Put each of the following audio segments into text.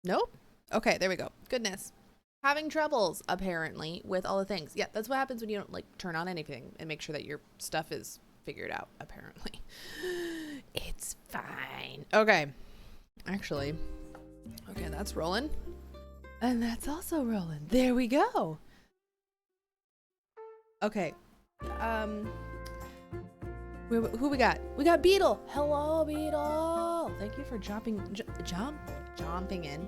Nope. Okay, there we go. Goodness. Having troubles, apparently, with all the things. Yeah, that's what happens when you don't, like, turn on anything and make sure that your stuff is figured out, apparently. It's fine. Okay. Actually, okay, that's rolling. And that's also rolling. There we go. Okay. Who we got? We got Beetle. Hello, Beetle. Thank you for jumping in.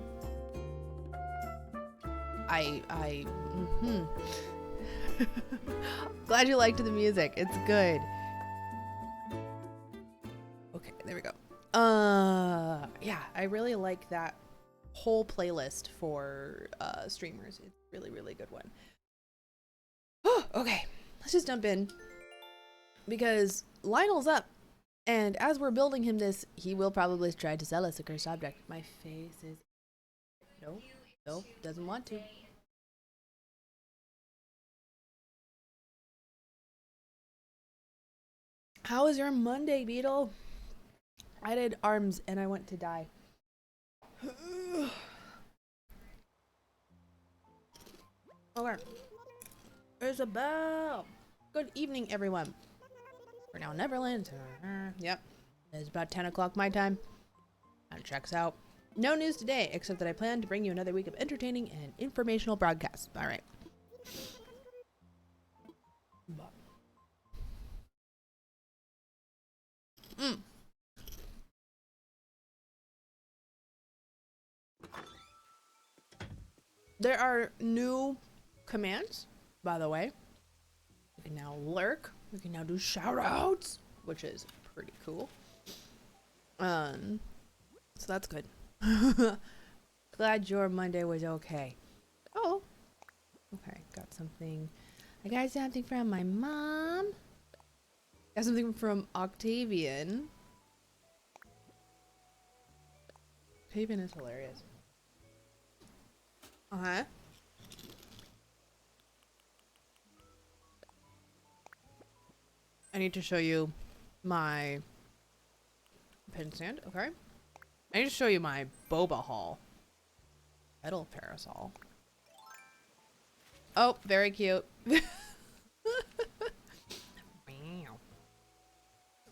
Glad you liked the music. It's good. Okay, there we go. Yeah, I really like that whole playlist for streamers. It's a really, really good one. Okay, let's just jump in because Lionel's up, and as we're building him this, he will probably try to sell us a cursed object. My face is nope, doesn't want to. How was your Monday, Beetle? I did arms and I went to die. Okay. Isabel. Good evening, everyone. We're now Neverland. Yep. It's about 10 o'clock my time. That checks out. No news today, except that I plan to bring you another week of entertaining and informational broadcasts. All right. There are new commands, by the way. We can now lurk. We can now do shoutouts, which is pretty cool. So that's good. Glad your Monday was okay. Oh, okay. Got something. I got something from my mom. Got something from Octavian. Octavian is hilarious. Uh-huh. I need to show you my pen stand. Okay. I need to show you my boba haul. Metal parasol. Oh, very cute.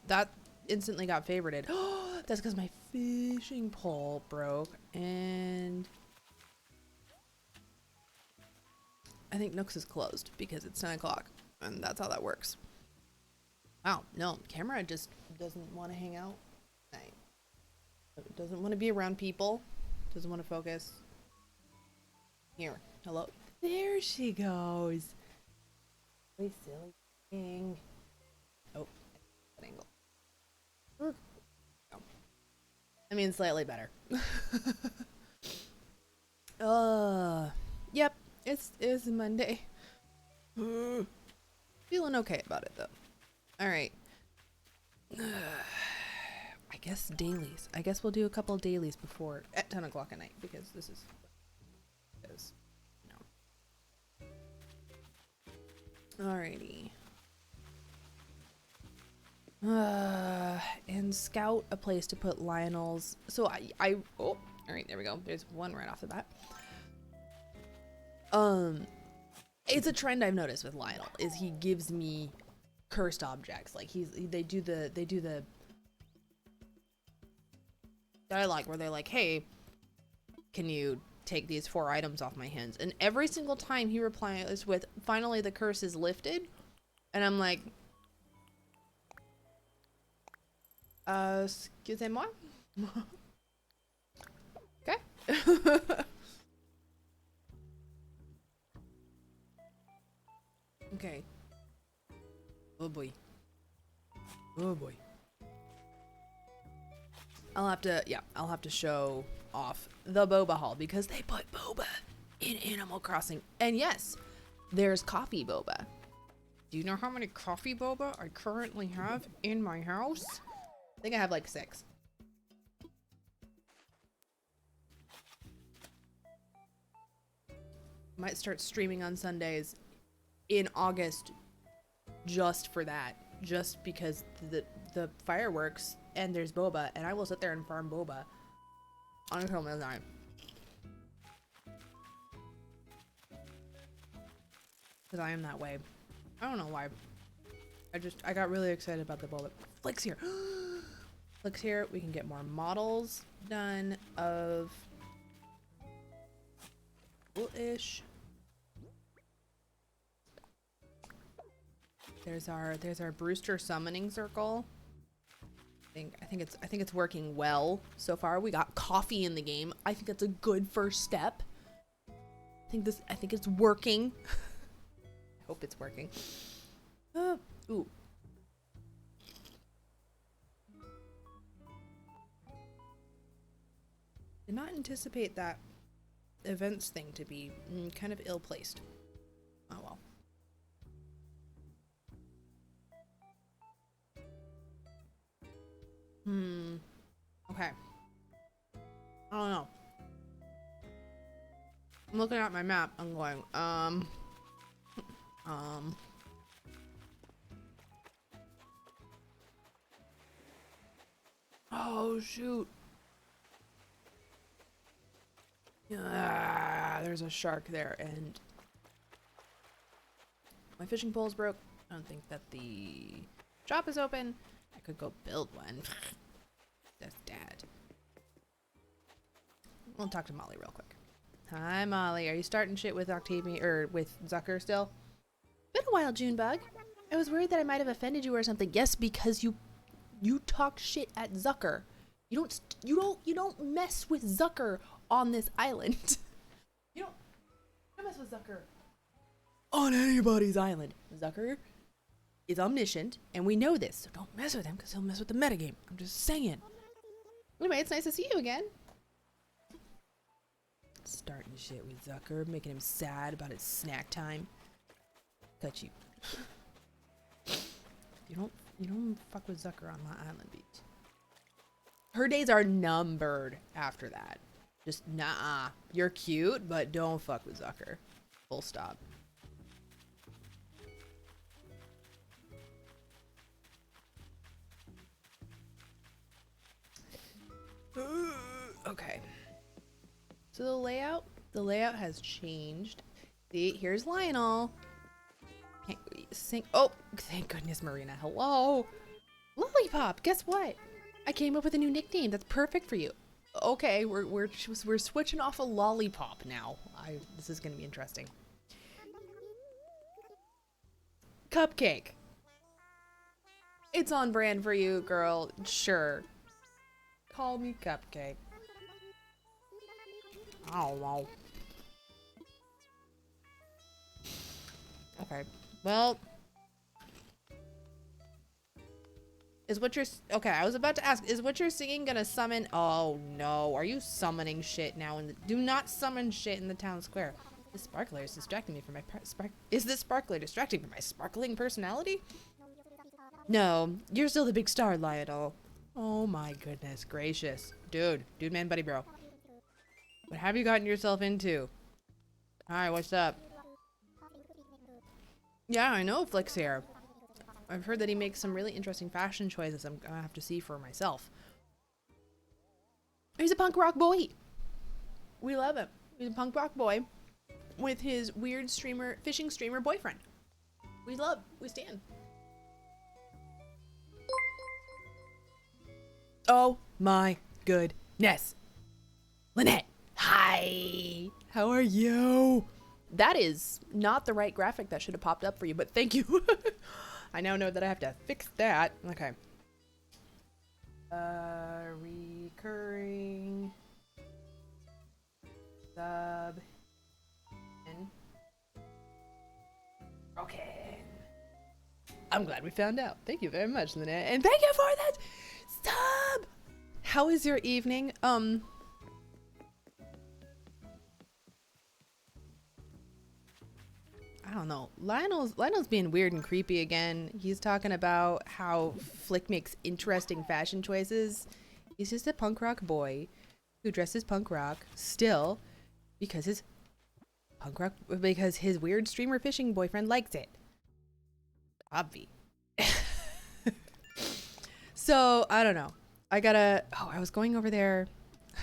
That instantly got favorited. That's because my fishing pole broke, and I think Nooks is closed because it's 10 o'clock, and that's how that works. Wow, no, camera just doesn't want to hang out. It doesn't want to be around people. Doesn't want to focus. Here, hello. There she goes. Really silly thing. Oh, that angle. Oh. I mean, slightly better. Yep, it's Monday. Feeling okay about it though. All right. I guess dailies. I guess we'll do a couple of dailies before at 10 o'clock at night because this is alrighty. And scout a place to put Lionel's. So I oh, all right, there we go. There's one right off the bat. It's a trend I've noticed with Lionel is he gives me cursed objects. Like they do the dialogue where they're like, hey, can you take these 4 items off my hands? And every single time he replies with, finally the curse is lifted. And I'm like, excusez-moi? Okay. Okay. Oh boy. Oh boy. I'll have to show off the boba haul because they put boba in Animal Crossing. And yes, there's coffee boba. Do you know how many coffee boba I currently have in my house? I think I have like 6. Might start streaming on Sundays in August just for that. Just because the fireworks and there's boba, and I will sit there and farm boba until midnight. Because I am that way. I don't know why. I got really excited about the boba. Flick's here. Flick's here. We can get more models done of ish. There's our Brewster summoning circle. I think it's working well so far. We got coffee in the game. I think that's a good first step. I think it's working. I hope it's working. Ooh. Did not anticipate that events thing to be kind of ill-placed. Oh well. Okay. I don't know. I'm looking at my map. I'm going, oh shoot. There's a shark there and my fishing pole's broke. I don't think that the shop is open. I could go build one. That's dad. We'll talk to Molly real quick. Hi Molly, are you starting shit with Octavian or with Zucker still? Been a while, Junebug. I was worried that I might have offended you or something. Yes, because you talk shit at Zucker. You don't mess with Zucker on this island. you don't mess with Zucker on anybody's island. Zucker is omniscient, and we know this, so don't mess with him because he'll mess with the metagame. I'm just saying. Anyway, it's nice to see you again. Starting shit with Zucker, making him sad about his snack time. Cut you. You don't fuck with Zucker on my island, beach. Her days are numbered after that. Just nah. You're cute, but don't fuck with Zucker. Full stop. Okay. So the layout has changed. See, here's Lionel. Can't sing. Oh, thank goodness, Marina. Hello. Lollipop, guess what? I came up with a new nickname that's perfect for you. Okay, we're switching off a Lollipop now. This is gonna be interesting. Cupcake. It's on brand for you, girl. Sure. Call me Cupcake. Oh, wow. Okay. Well. Okay, I was about to ask, is what you're singing gonna summon? Oh no, are you summoning shit now? Do not summon shit in the town square. This sparkler is distracting me from my Is this sparkler distracting from my sparkling personality? No, you're still the big star, Lionel. Oh my goodness gracious. Dude man buddy bro. What have you gotten yourself into? Hi, what's up? Yeah, I know Flick's here. I've heard that he makes some really interesting fashion choices I'm gonna have to see for myself. He's a punk rock boy. We love him. He's a punk rock boy with his weird fishing streamer boyfriend. We stand. Oh my goodness. Lynette, hi. How are you? That is not the right graphic that should have popped up for you, but thank you. I now know that I have to fix that. Okay. Recurring sub in broken. I'm glad we found out. Thank you very much, Lynette. And thank you for that sub. How is your evening? I don't know. Lionel's being weird and creepy again. He's talking about how Flick makes interesting fashion choices. He's just a punk rock boy who dresses punk rock still because his weird streamer fishing boyfriend likes it. Obvi. So, I don't know. I was going over there.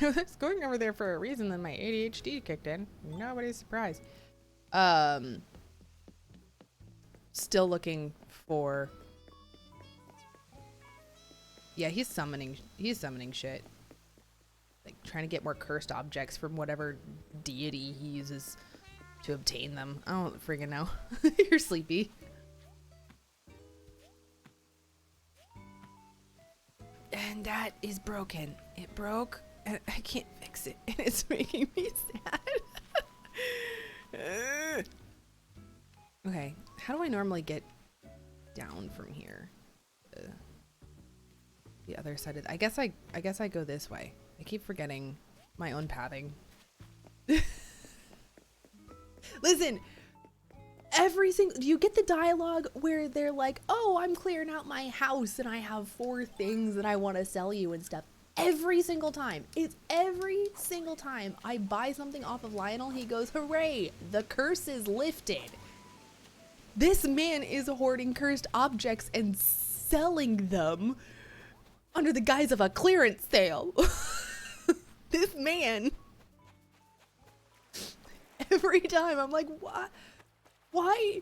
I was going over there for a reason, then my ADHD kicked in. Nobody's surprised. Still looking for. Yeah, he's summoning shit. Like trying to get more cursed objects from whatever deity he uses to obtain them. I don't friggin' know. You're sleepy. And that is broken. It broke and I can't fix it. And it's making me sad. Okay, how do I normally get down from here? The other side of I guess I go this way. I keep forgetting my own pathing. Listen, do you get the dialogue where they're like, oh, I'm clearing out my house and I have 4 things that I want to sell you and stuff. Every single time I buy something off of Lionel, he goes, hooray, the curse is lifted. This man is hoarding cursed objects and selling them under the guise of a clearance sale. This man, every time I'm like, why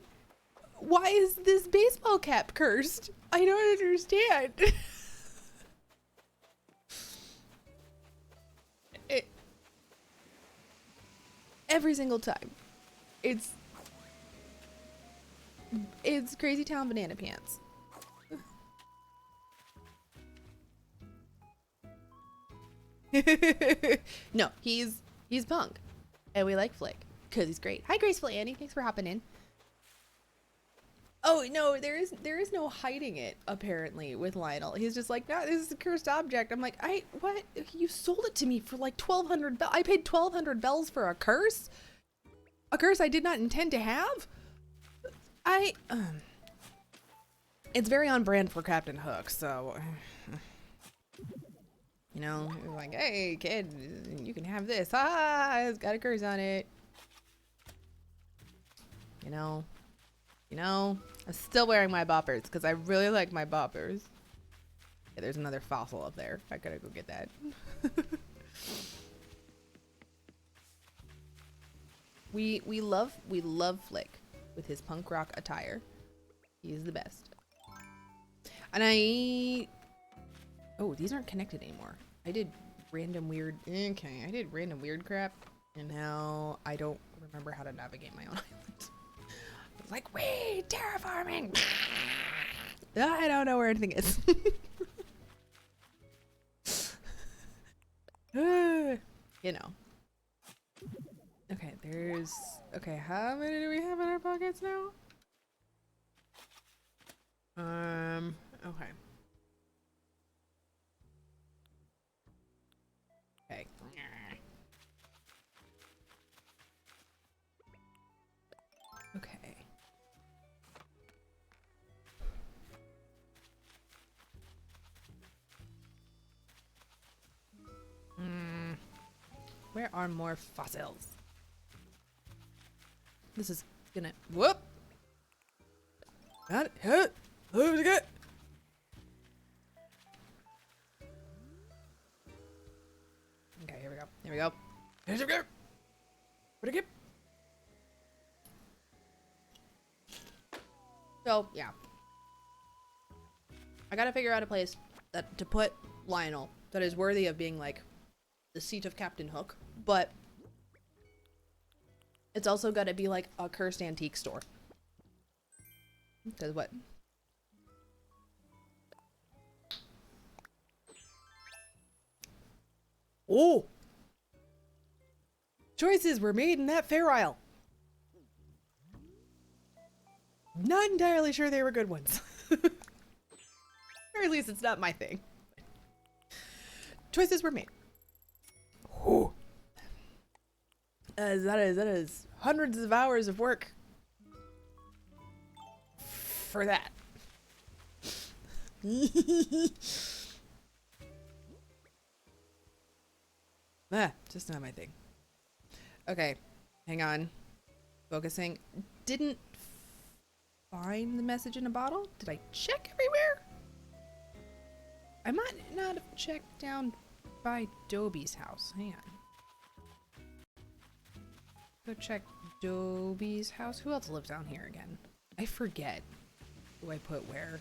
is this baseball cap cursed? I don't understand. Every single time. It's Crazy Town Banana Pants. No, he's punk. And we like Flick. Because he's great. Hi, Graceful Annie. Thanks for hopping in. Oh, no, there is no hiding it, apparently, with Lionel. He's just like, no, this is a cursed object. I'm like, what? You sold it to me for like 1,200 bells. I paid 1,200 bells for a curse? A curse I did not intend to have? It's very on brand for Captain Hook, so, you know, like, hey, kid, you can have this. It's got a curse on it. You know, I'm still wearing my boppers because I really like my boppers. Yeah, there's another fossil up there. I gotta go get that. We love Flick with his punk rock attire. He's the best. And oh, these aren't connected anymore. I did random weird crap, and now I don't remember how to navigate my own island. It's like, wait, terraforming. I don't know where anything is. You know. Okay, how many do we have in our pockets now? Okay. Okay. Okay. Where are more fossils? This is gonna whoop. Got it. Who's it good? Okay, here we go. Here we go. Here's it go. Where'd it get? So yeah, I gotta figure out a place to put Lionel that is worthy of being like the seat of Captain Hook, but it's also got to be like a cursed antique store. Because what? Oh! Choices were made in that fair aisle. Not entirely sure they were good ones. Or at least it's not my thing. Choices were made. Ooh. That is hundreds of hours of work for that. Just not my thing. Okay, hang on. Focusing. Didn't find the message in a bottle? Did I check everywhere? I might not have checked down by Dobie's house. Hang on. Go check Dobie's house. Who else lives down here again? I forget who I put where.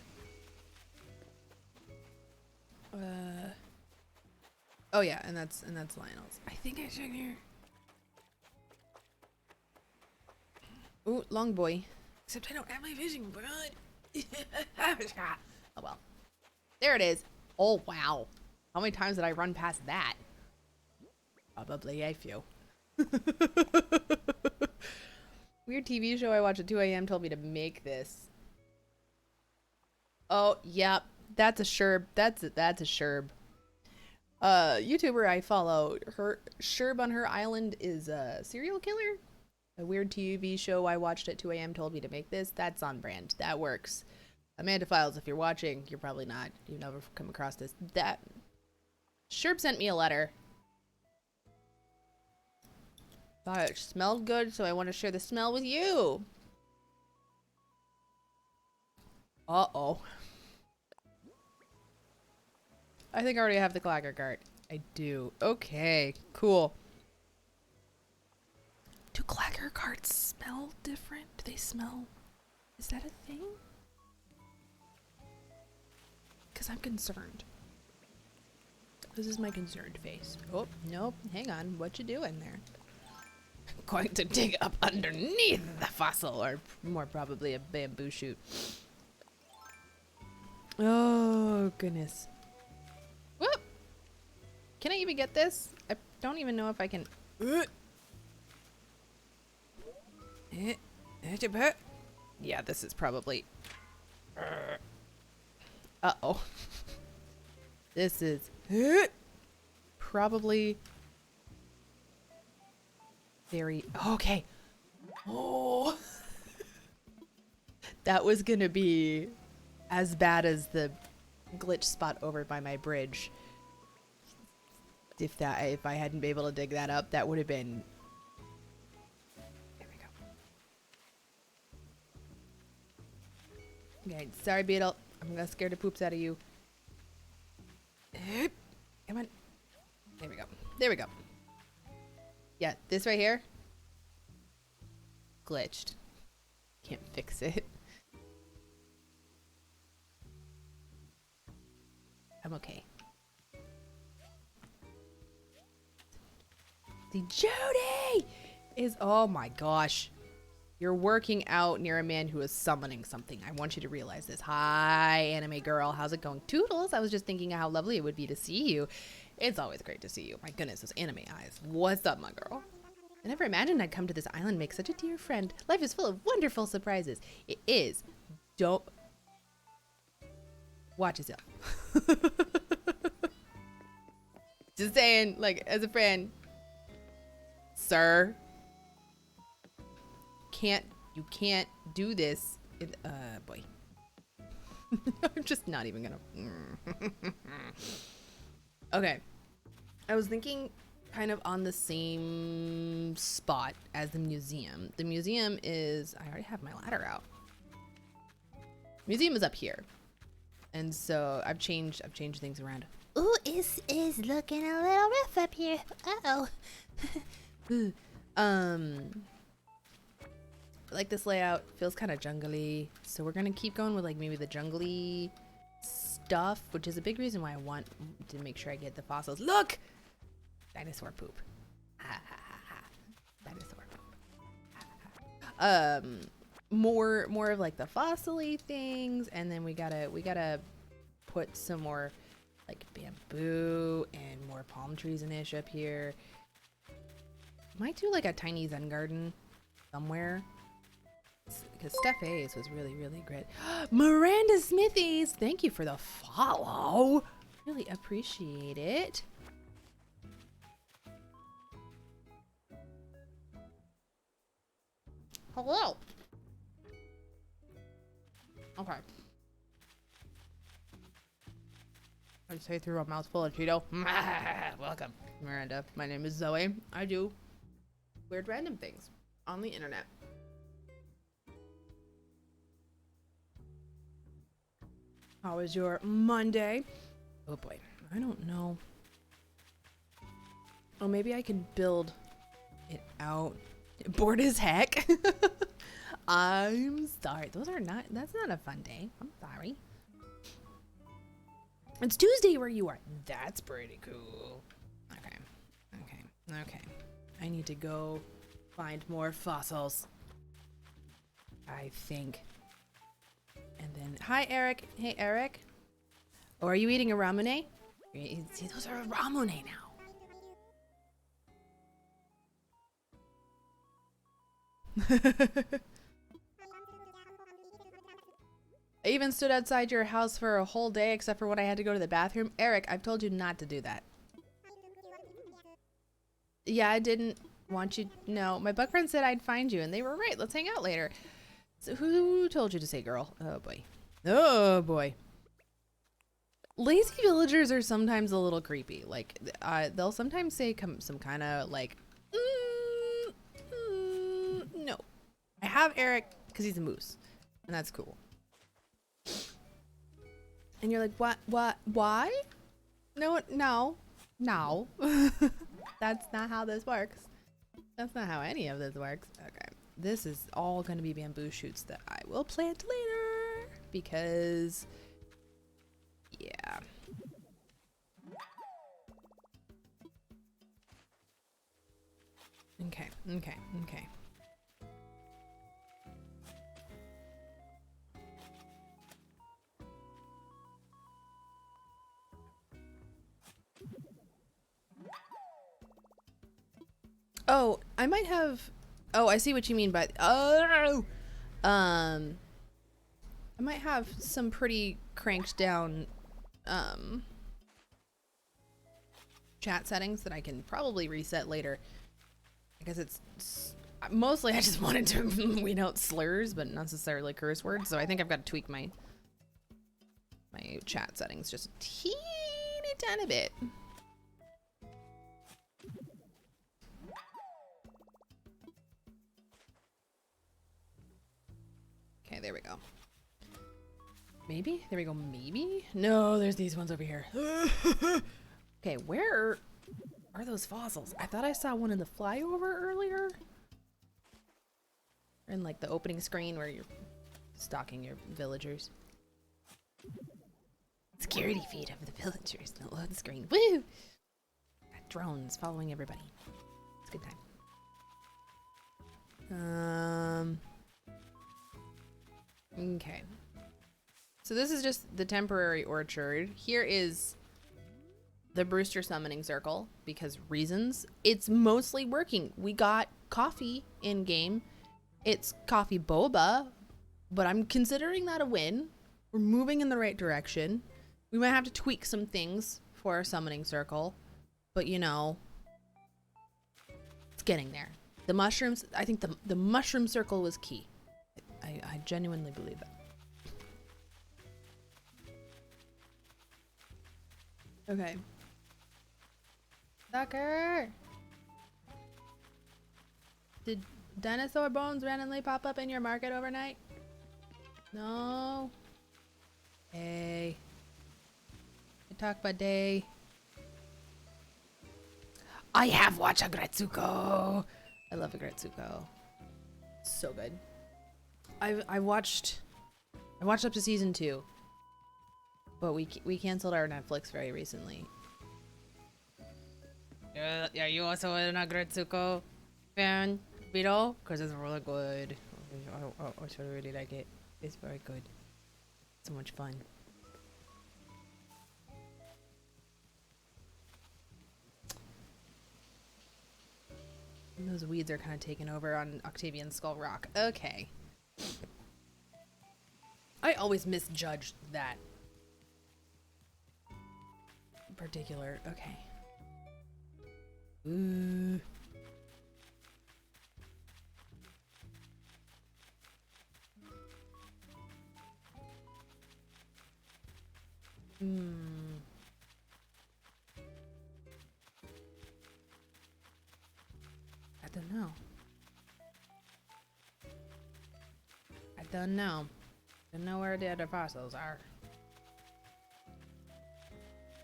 Oh yeah, and that's Lionel's. I think I checked here. Ooh, long boy. Except I don't have my fishing rod. Oh well. There it is. Oh wow. How many times did I run past that? Probably a few. Weird TV show I watched at 2 a.m. told me to make this. Oh, yep. That's a Sherb. That's a Sherb. YouTuber I follow, her Sherb on her island is a serial killer. A weird TV show I watched at 2 a.m. told me to make this. That's on brand. That works. Amanda Files, if you're watching, you're probably not. You've never come across this. That Sherb sent me a letter. Thought it smelled good, so I want to share the smell with you. Uh-oh. I think I already have the clacker cart. I do. Okay, cool. Do clacker carts smell different? Do they smell... Is that a thing? Because I'm concerned. This is my concerned face. Oh, nope. Hang on. What you doing there? Going to dig up underneath the fossil, or more probably a bamboo shoot. Oh, goodness. Whoop! Can I even get this? I don't even know if I can... Yeah, this is probably... Uh-oh. This is... Probably... Very... Okay. Oh! That was gonna be as bad as the glitch spot over by my bridge. If I hadn't been able to dig that up, that would have been... There we go. Okay, sorry, Beetle. I'm gonna scare the poops out of you. Come on. There we go. There we go. Yeah, this right here. Glitched. Can't fix it. I'm okay. The Jody is, oh my gosh. You're working out near a man who is summoning something. I want you to realize this. Hi, anime girl. How's it going? Toodles. I was just thinking how lovely it would be to see you. It's always great to see you. My goodness, those anime eyes. What's up, my girl? I never imagined I'd come to this island and make such a dear friend. Life is full of wonderful surprises. It is. Don't. Watch yourself. Just saying, like, as a friend. Sir. You can't do this. Boy. I'm just not even gonna. Okay. I was thinking kind of on the same spot as the museum. The museum is, I already have my ladder out. Museum is up here. And so I've changed things around. Ooh, it's looking a little rough up here. Uh-oh. Like this layout feels kind of jungly, so we're gonna keep going with like maybe the jungly stuff, which is a big reason why I want to make sure I get the fossils. Look! Dinosaur poop. Dinosaur poop. More of like the fossil-y things, and then we gotta put some more like bamboo and more palm trees and ish up here. Might do like a tiny zen garden somewhere, because Steph A's was really great. Miranda Smithies, thank you for the follow. Really appreciate it. Hello. Okay. I say through a mouthful of Cheeto. Welcome, Miranda. My name is Zoe. I do weird random things on the internet. How was your Monday? Oh boy, I don't know. Oh, maybe I can build it out. Bored as heck. I'm sorry. That's not a fun day. I'm sorry. It's Tuesday where you are. That's pretty cool. Okay. I need to go find more fossils, I think. And then, hi Eric. Hey Eric. Oh, are you eating a ramune? See, those are a ramune now. I even stood outside your house for a whole day except for when I had to go to the bathroom. Eric, I've told you not to do that. Yeah, I didn't want you. No, my book friend said I'd find you, and they were right. Let's hang out later. So who told you to say girl? Oh boy. Oh boy. Lazy villagers are sometimes a little creepy. Like, they'll sometimes say some kind of like, no. I have Eric because he's a moose, and that's cool. And you're like, what, why? No. That's not how this works. That's not how any of this works. Okay. This is all going to be bamboo shoots that I will plant later because, yeah. Okay. Oh, I might have. Oh, I see what you mean by. Oh, I might have some pretty cranked down chat settings that I can probably reset later. Because it's mostly I just wanted to weed out slurs, but not necessarily curse words. So I think I've got to tweak my chat settings just a teeny tiny bit. Okay, there we go. Maybe? There we go, maybe? No, there's these ones over here. Okay, where are those fossils? I thought I saw one in the flyover earlier. In like the opening screen where you're stalking your villagers. Security feed of the villagers. The load screen. Woo! Got drones following everybody. It's a good time. Okay. So this is just the temporary orchard. Here is the Brewster summoning circle because reasons. It's mostly working. We got coffee in game. It's coffee boba, but I'm considering that a win. We're moving in the right direction. We might have to tweak some things for our summoning circle, but you know, it's getting there. The mushrooms, I think the mushroom circle was key. I genuinely believe that. Okay. Sucker! Did dinosaur bones randomly pop up in your market overnight? No. Hey. I talk buddy. I have watched a Gretsuko. I love a Gretsuko. So good. I watched up to season 2. But we canceled our Netflix very recently. Yeah, you also an Agretsuko fan, Vito? Because it's really good. I should really like it. It's very good. So much fun. And those weeds are kind of taking over on Octavian Skull Rock. Okay. I always misjudged that in particular. Okay. Ooh. Hmm. I don't know. I don't know. Don't know where the other fossils are.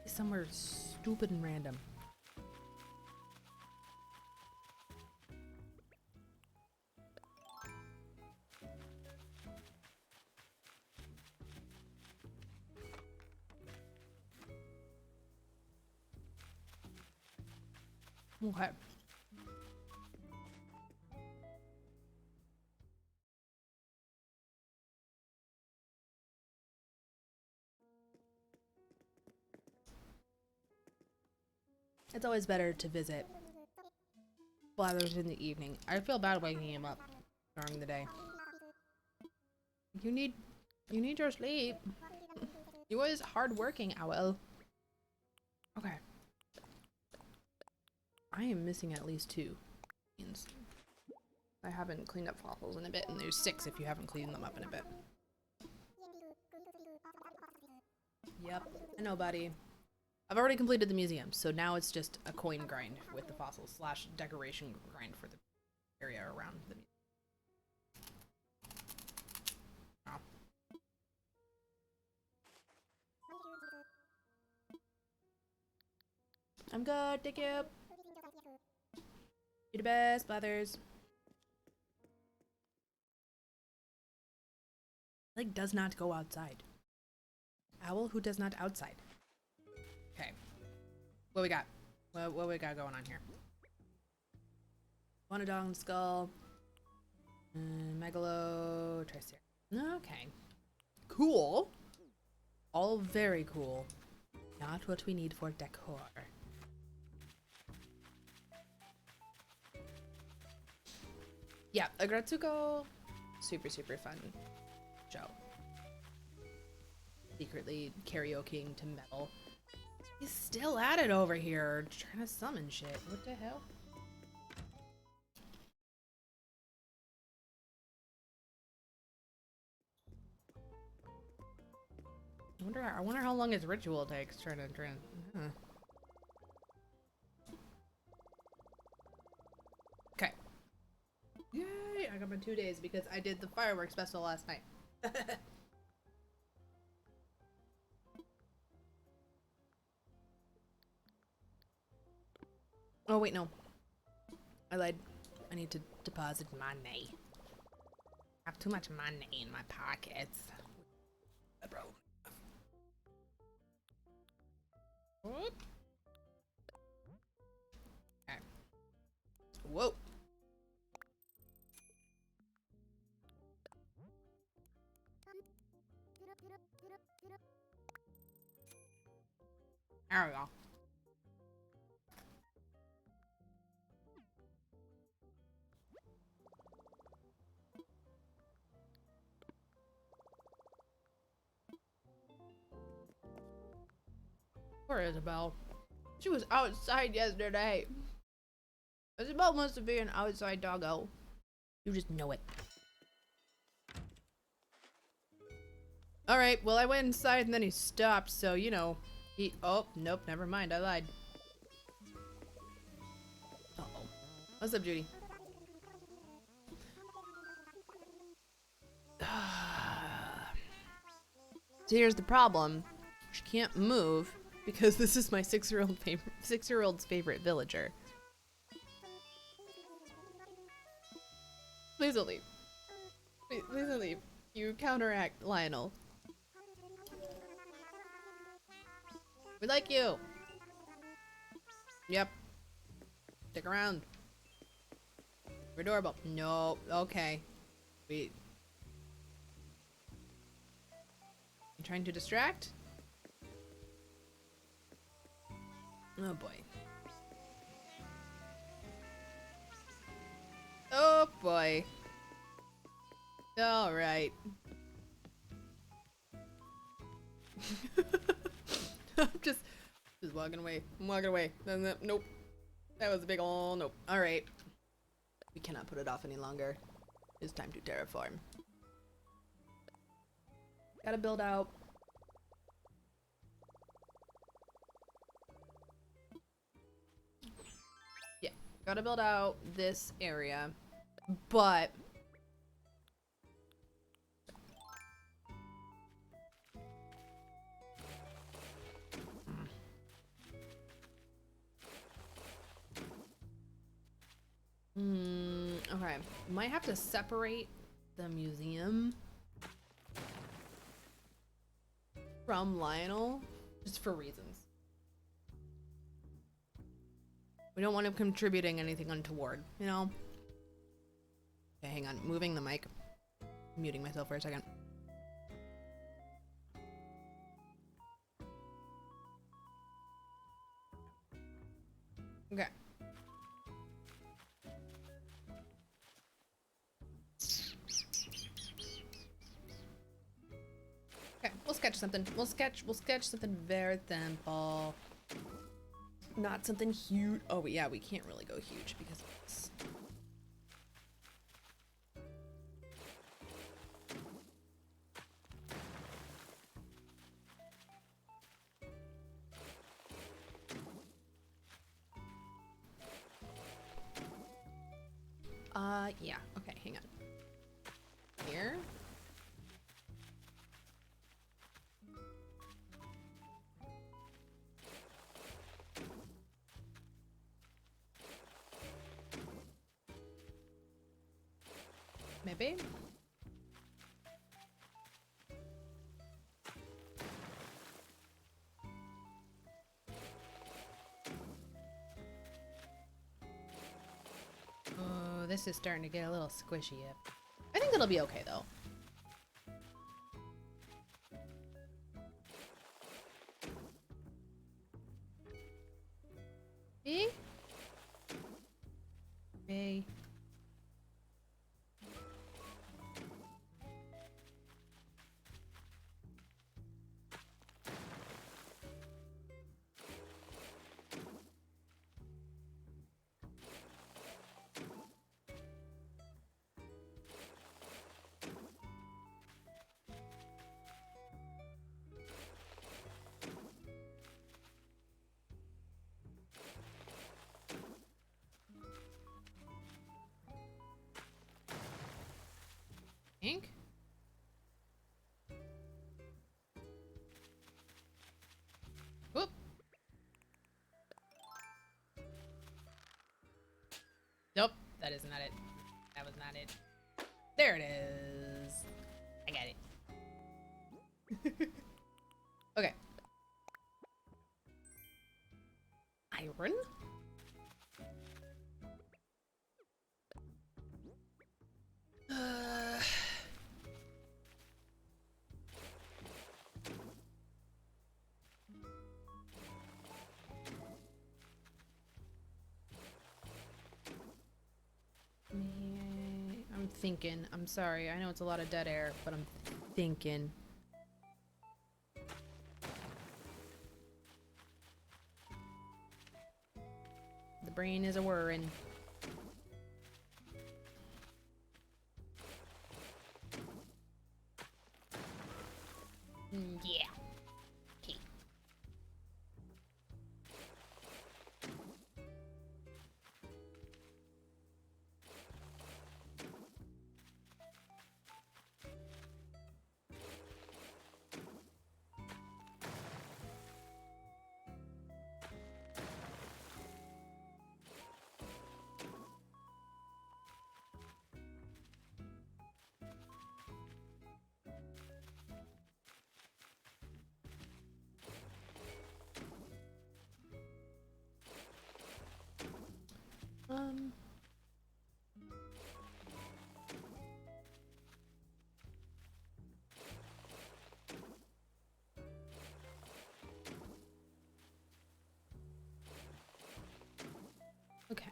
Somewhere stupid and random. Okay. It's always better to visit Blathers in the evening. I feel bad waking him up during the day. You need your sleep. You was hardworking, Owl. Okay. I am missing at least 2. I haven't cleaned up fossils in a bit, and there's 6 if you haven't cleaned them up in a bit. Yep, I know, buddy. I've already completed the museum, so now it's just a coin grind with the fossils / decoration grind for the area around the museum. Oh. I'm good, thank you. You're the best, Blathers. Like, does not go outside. Owl who does not outside. Okay. What we got? What we got going on here? Monodon skull. Megalo Tricer. Okay. Cool. All very cool. Not what we need for decor. Yeah, Agretsuko. Super fun show. Secretly karaokeing to metal. He's still at it over here, trying to summon shit. What the hell? I wonder how long his ritual takes trying to. Okay. Yay! I got my 2 days because I did the fireworks festival last night. Oh wait, no. I lied. I need to deposit money. I have too much money in my pockets. Whoop. Okay. Whoa. There we go. Poor Isabel. She was outside yesterday. Isabel must have been an outside doggo. You just know it. Alright, well I went inside and then he stopped, so you know. Oh, nope, never mind, I lied. Uh-oh. What's up, Judy? So here's the problem. She can't move because this is my 6-year-old's favorite villager. Please don't leave. Please don't leave. You counteract Lionel. We like you. Yep. Stick around. We're adorable. No. Okay. We. You trying to distract? Oh boy. Oh boy. All right. I'm just walking away. I'm walking away. Nope. That was a big ol' nope. All right. We cannot put it off any longer. It's time to terraform. Gotta build out. Yeah, gotta build out this area, but okay. Might have to separate the museum from Lionel just for reasons. We don't want him contributing anything untoward, you know? Okay, hang on. Moving the mic. Muting myself for a second. Okay. Okay, we'll sketch something. We'll sketch something very simple. Not something huge. Oh, yeah, we can't really go huge because of this. Yeah. Okay, hang on. Here. Maybe. Oh, this is starting to get a little squishy. I think it'll be okay though. See? Okay. Ink? Whoop. Nope, that is not it. That was not it. There it is. I got it. Okay. Iron? I'm thinking. I'm sorry. I know it's a lot of dead air, but I'm thinking. The brain is a whirring. Yeah. Okay. Um. Okay.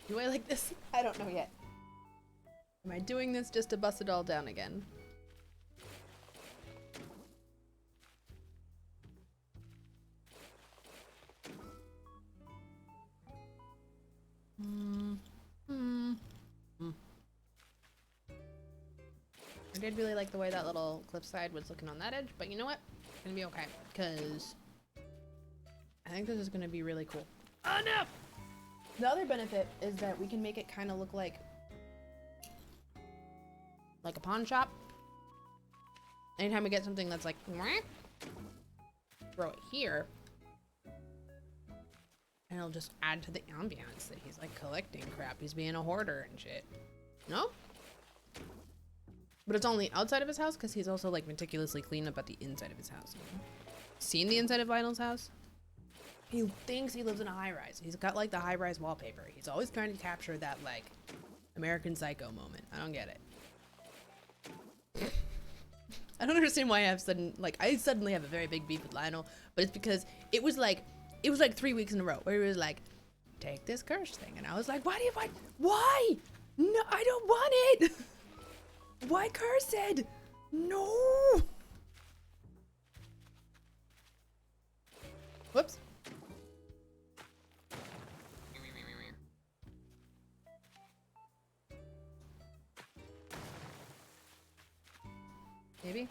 Do I like this? I don't know yet. Am I doing this just to bust it all down again? I did really like the way that little cliffside was looking on that edge, but you know what? It's gonna be okay, because I think this is gonna be really cool. Oh no! The other benefit is that we can make it kind of look like a pawn shop. Anytime we get something that's like, throw it here, and it'll just add to the ambiance that he's like collecting crap. He's being a hoarder and shit. No? But it's on the outside of his house because he's also like meticulously clean up at the inside of his house. Seen the inside of Lionel's house? He thinks he lives in a high-rise. He's got like the high-rise wallpaper. He's always trying to capture that like American Psycho moment. I don't get it. I don't understand why I suddenly have a very big beef with Lionel, but it's because it was like 3 weeks in a row where he was like, take this curse thing, and I was like, why? No, I don't want it. Why cursed? No. Whoops. Maybe.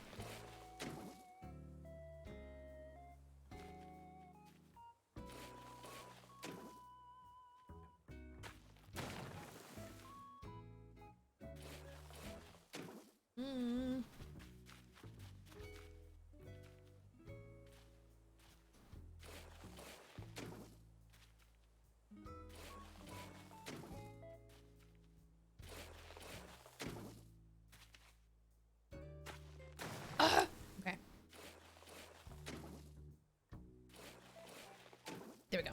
Okay. There we go.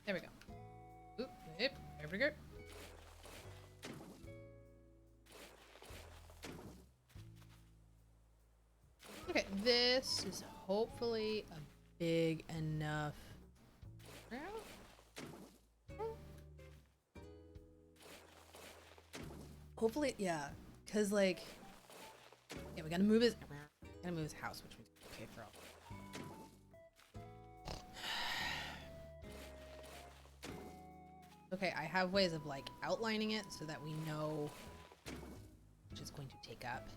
There we go. Oop, hip, there we go. Okay, this is hopefully a big enough. Hopefully, yeah, cause like, yeah, we gotta move his house, which we pay for all. Okay, I have ways of like outlining it so that we know which is going to take up.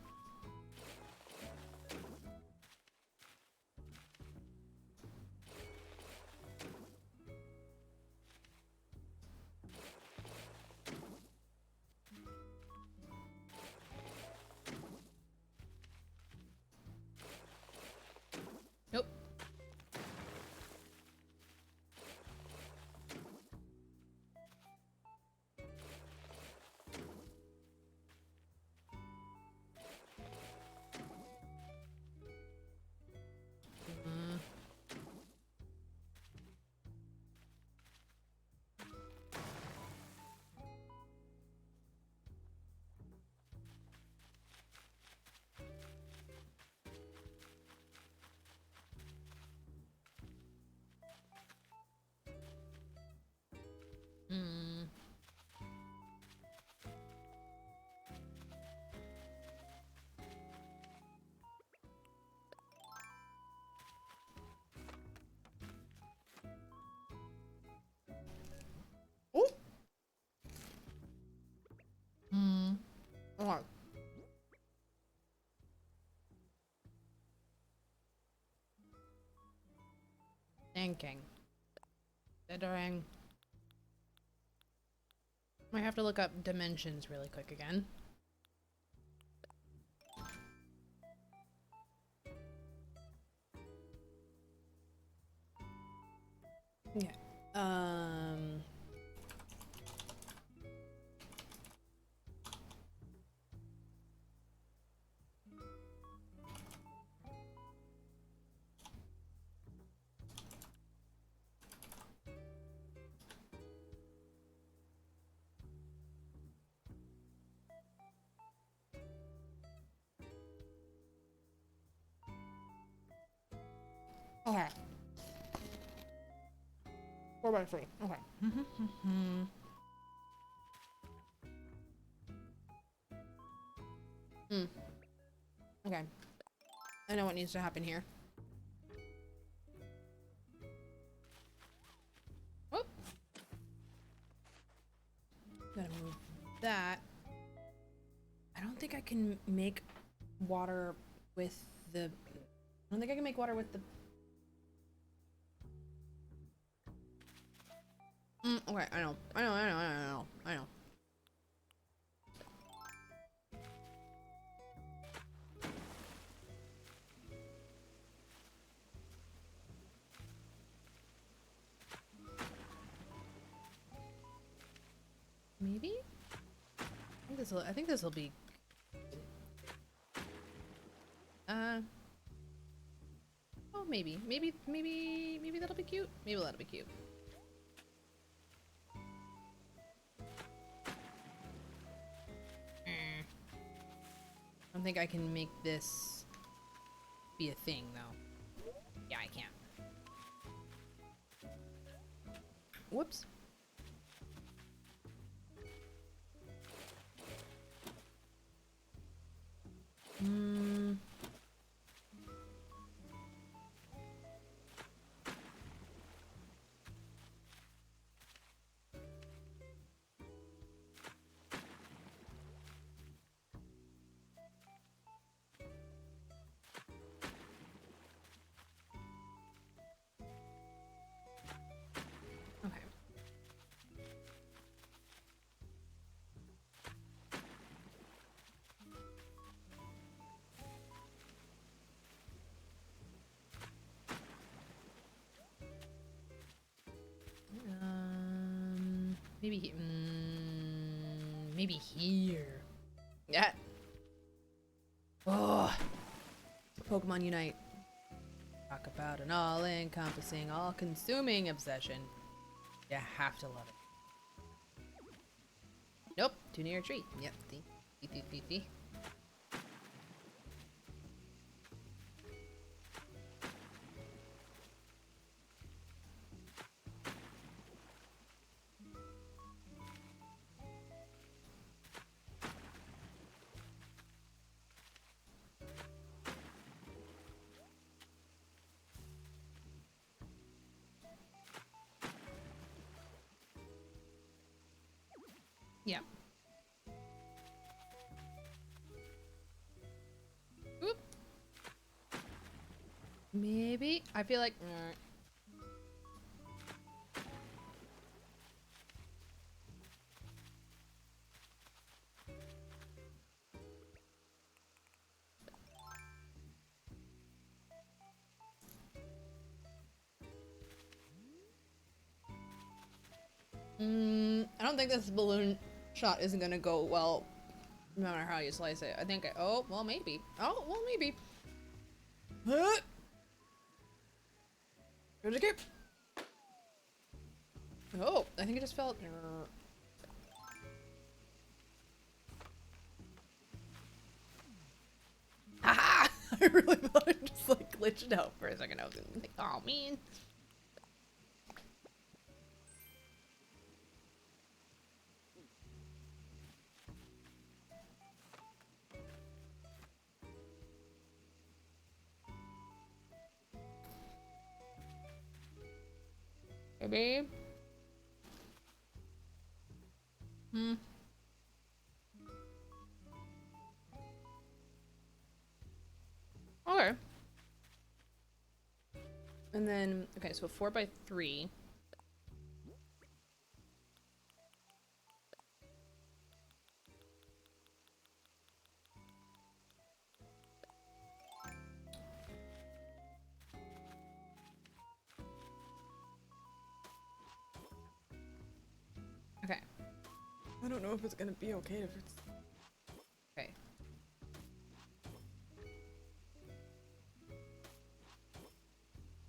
Nope. Ooh. Okay. Thinking. Considering. I have to look up dimensions really quick again. Okay. Okay. 4x3. Okay. Okay. I know what needs to happen here. Oh. Gotta move that. I don't think I can make water with the... I don't think I can make water with the... okay, I know. Maybe? I think this'll be... oh, maybe that'll be cute. Maybe that'll be cute. I don't think I can make this be a thing, though. Yeah, I can't. Whoops. Okay. Maybe here. Yeah. Oh. Pokemon Unite. Talk about an all-encompassing, all-consuming obsession. You have to love it. Nope. Too near a tree. Yep. See. Yeah. Oop. Maybe. I feel like... I don't think this balloon shot isn't gonna go well, no matter how you slice it. I think oh, well, maybe. Oh, well, maybe. Where'd it go? Oh, I think it just fell. Haha! I really thought it just like glitched out for a second. I was like, oh man. Hey, babe. Okay. And then, okay, so 4x3. Okay. I don't know if it's gonna be okay if it's... Okay.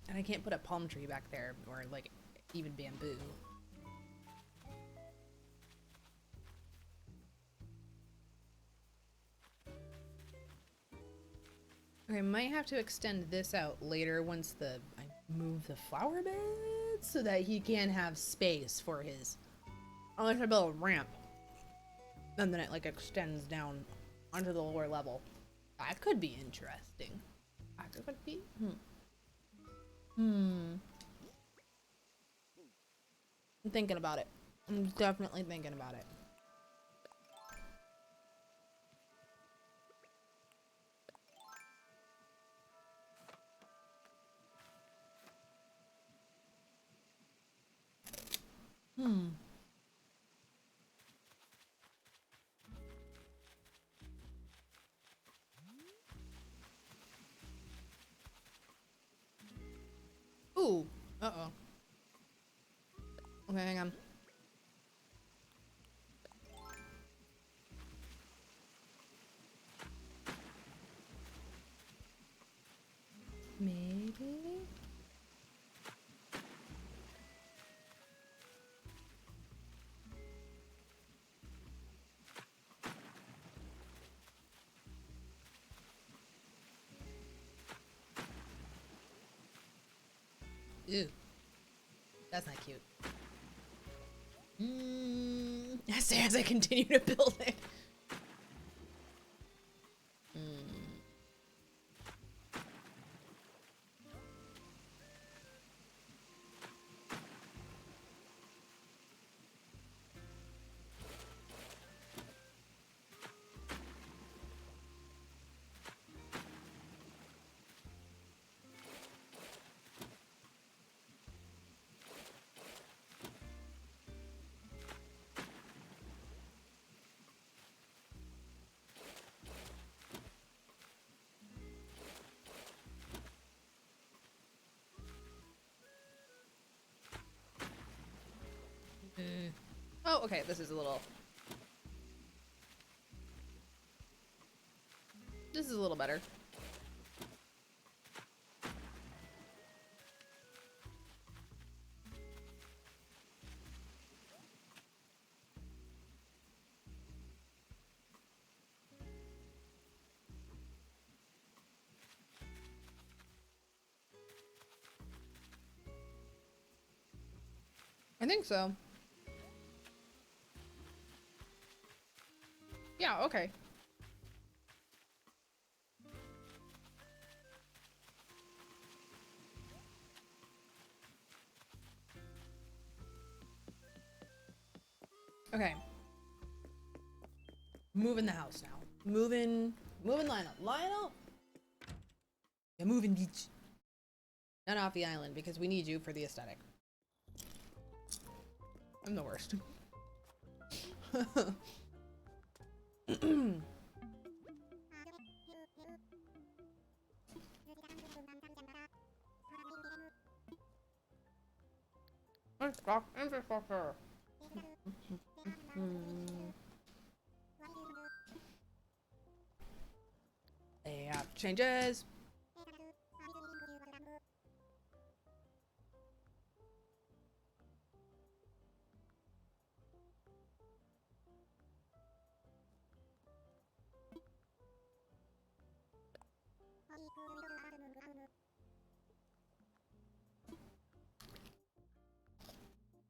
And I can't put a palm tree back there, or like, even bamboo. Okay, I might have to extend this out later once the... I move the flower beds so that he can have space for his. Unless I build a ramp, and then it like extends down onto the lower level. That could be interesting. That could be. I'm thinking about it. I'm definitely thinking about it. Ooh. Uh-oh. Okay, hang on. Maybe? Ew. That's not cute. As I continue to build it. Oh, okay, this is a little... This is a little better. I think so. Yeah, okay. Okay. Moving the house now. Moving Lionel. Lionel! Yeah, moving beach. Not off the island because we need you for the aesthetic. I'm the worst. Infrastructure. Yeah, changes.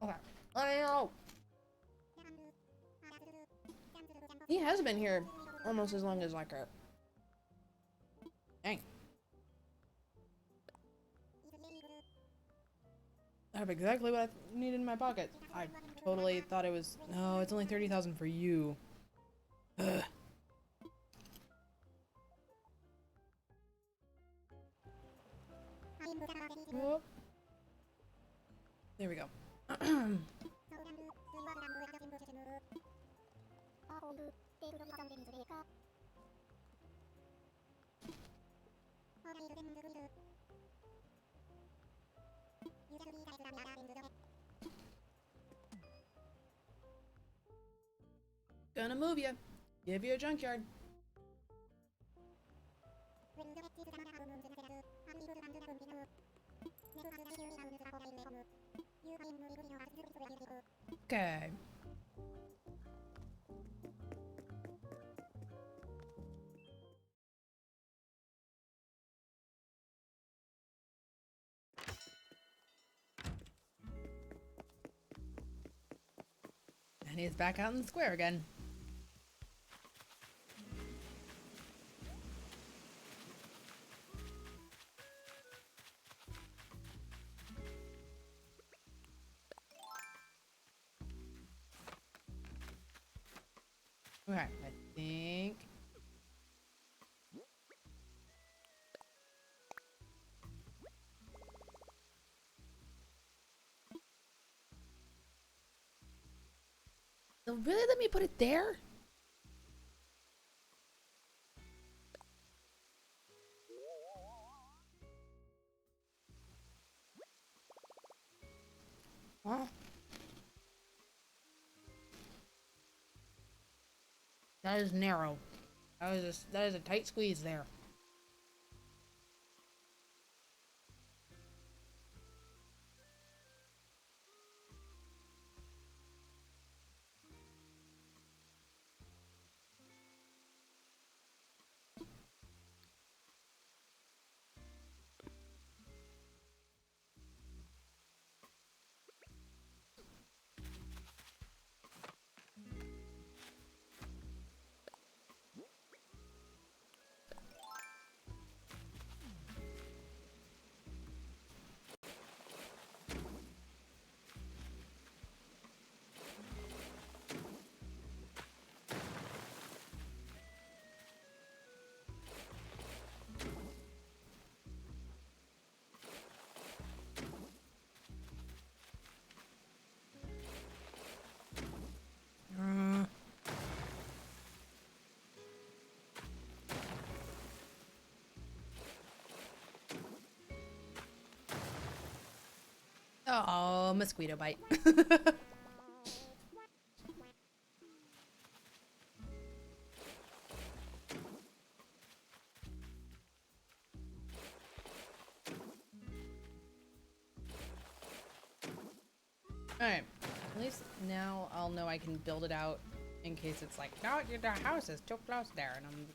Okay. Lionel! He has been here almost as long as like a... Dang. I have exactly what I needed in my pocket. I totally thought it was... No, it's only 30,000 for you. Ugh. Whoop. There we go. Gonna move you. Give you a junkyard. Okay. And he's back out in the square again. Okay, I think... They'll really let me put it there? Huh? That is narrow. That is a tight squeeze there. Oh, mosquito bite. Alright, at least now I'll know I can build it out in case it's like, no, the house is too close there, and I'm...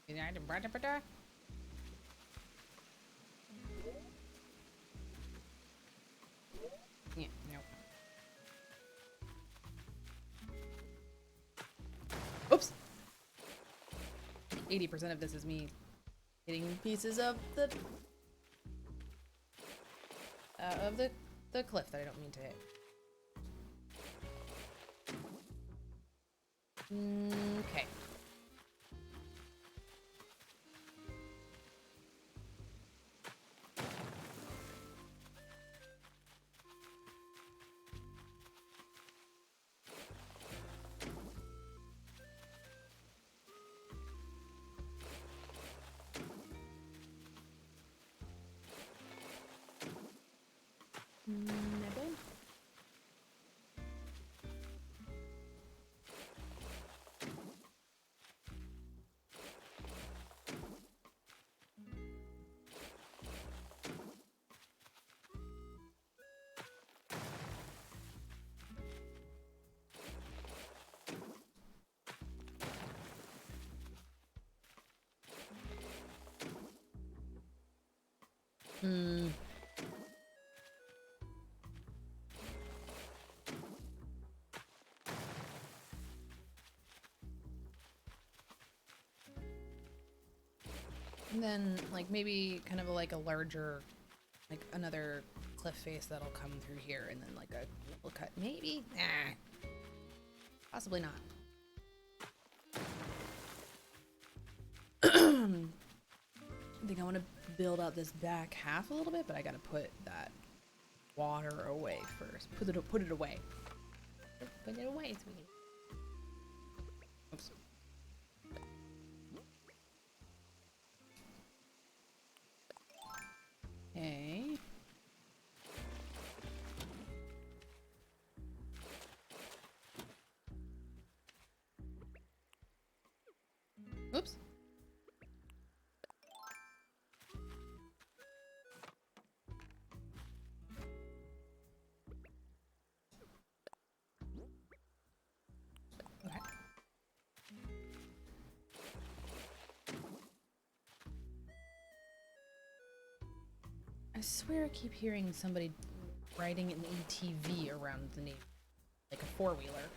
Yeah, no. Oops! 80% of this is me hitting pieces of the cliff that I don't mean to hit. Okay. Nibble. Hmm. And then, like, maybe kind of like a larger, like another cliff face that'll come through here, and then like a little cut. Maybe? Nah. Possibly not. I think I want to build out this back half a little bit, but I gotta put that water away first. Put it away. Put it away, sweetie. Oops. Okay. Oops. Okay. I swear I keep hearing somebody riding an ATV around the neighborhood, like a four-wheeler.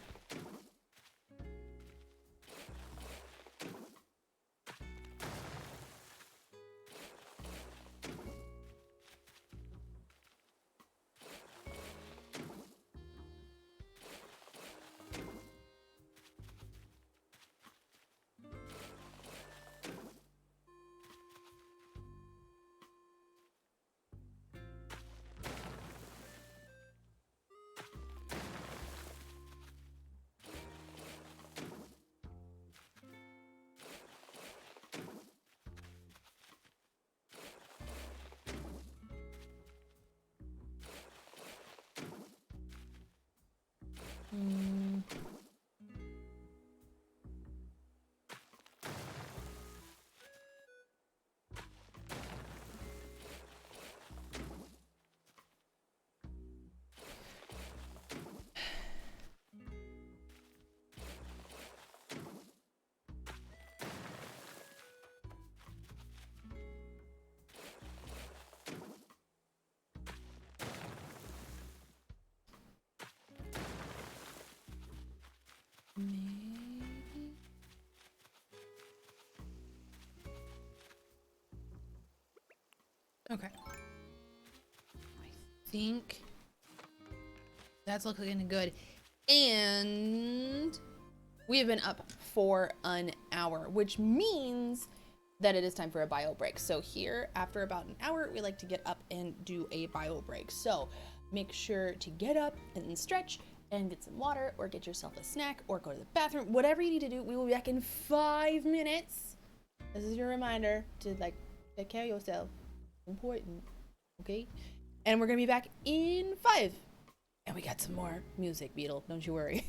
Mm. Maybe. Okay. I think that's looking good. And we have been up for an hour, which means that it is time for a bio break. So here, after about an hour, we like to get up and do a bio break. So make sure to get up and stretch and get some water, or get yourself a snack, or go to the bathroom, whatever you need to do. We will be back in 5 minutes. This is your reminder to like take care of yourself. Important, okay? And we're gonna be back in 5. And we got some more music, Beetle. Don't you worry.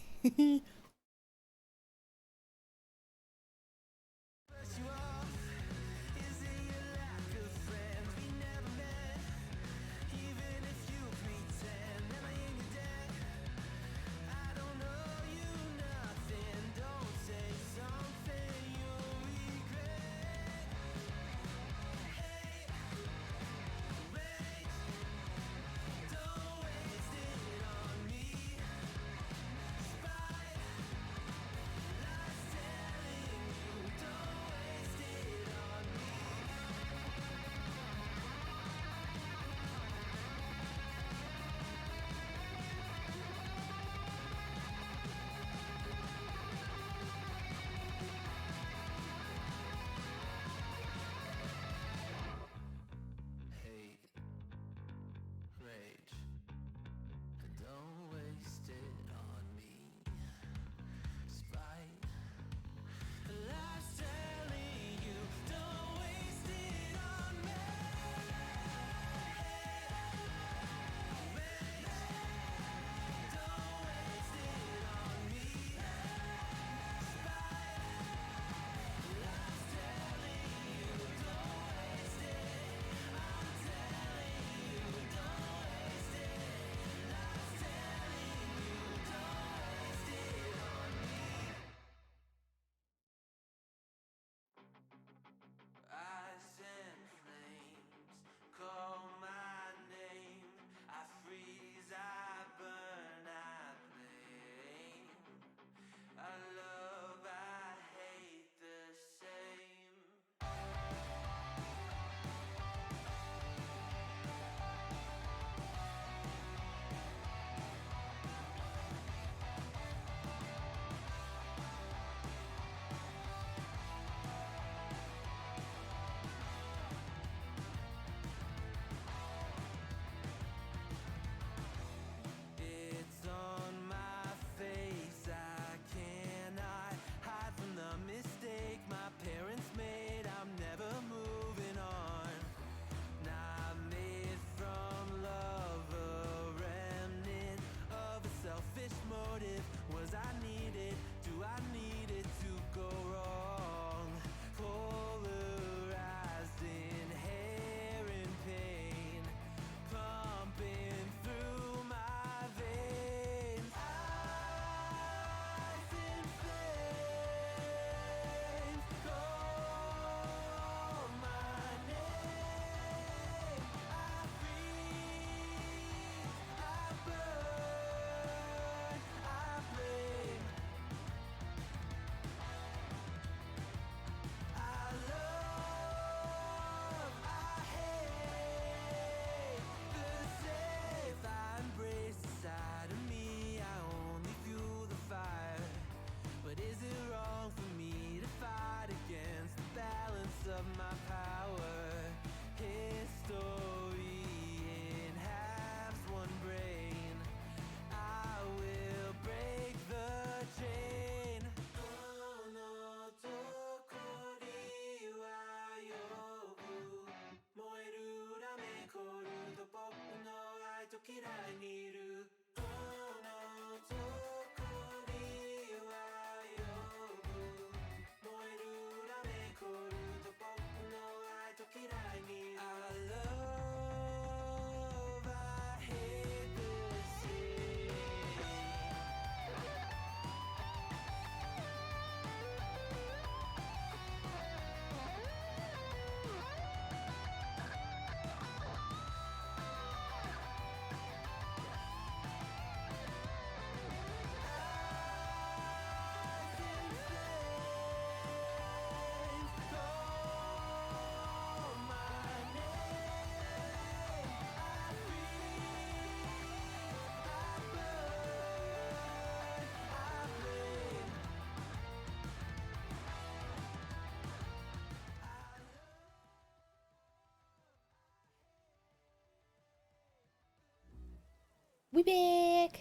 We back.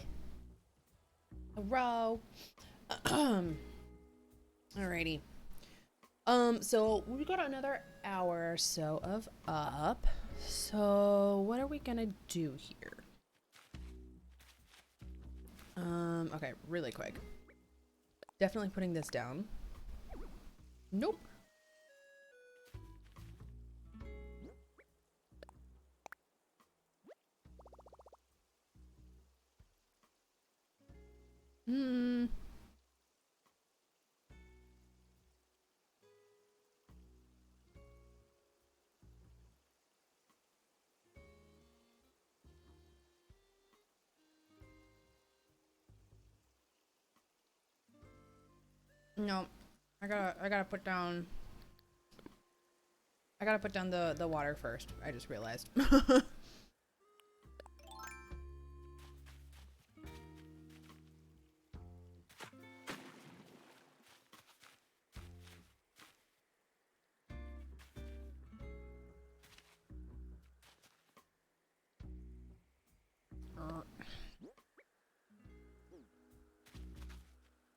A row. Alrighty. So we got another hour or so of up. So what are we gonna do here? Okay, really quick. Definitely putting this down. Nope. Hmm. No. I gotta put down the water first. I just realized.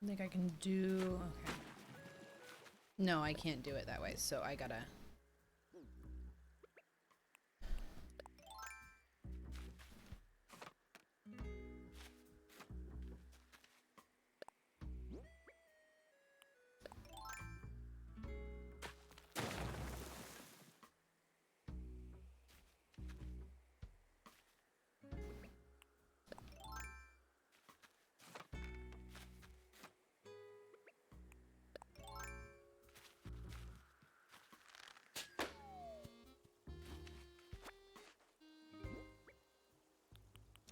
I think I can do... Okay. No, I can't do it that way, so I gotta...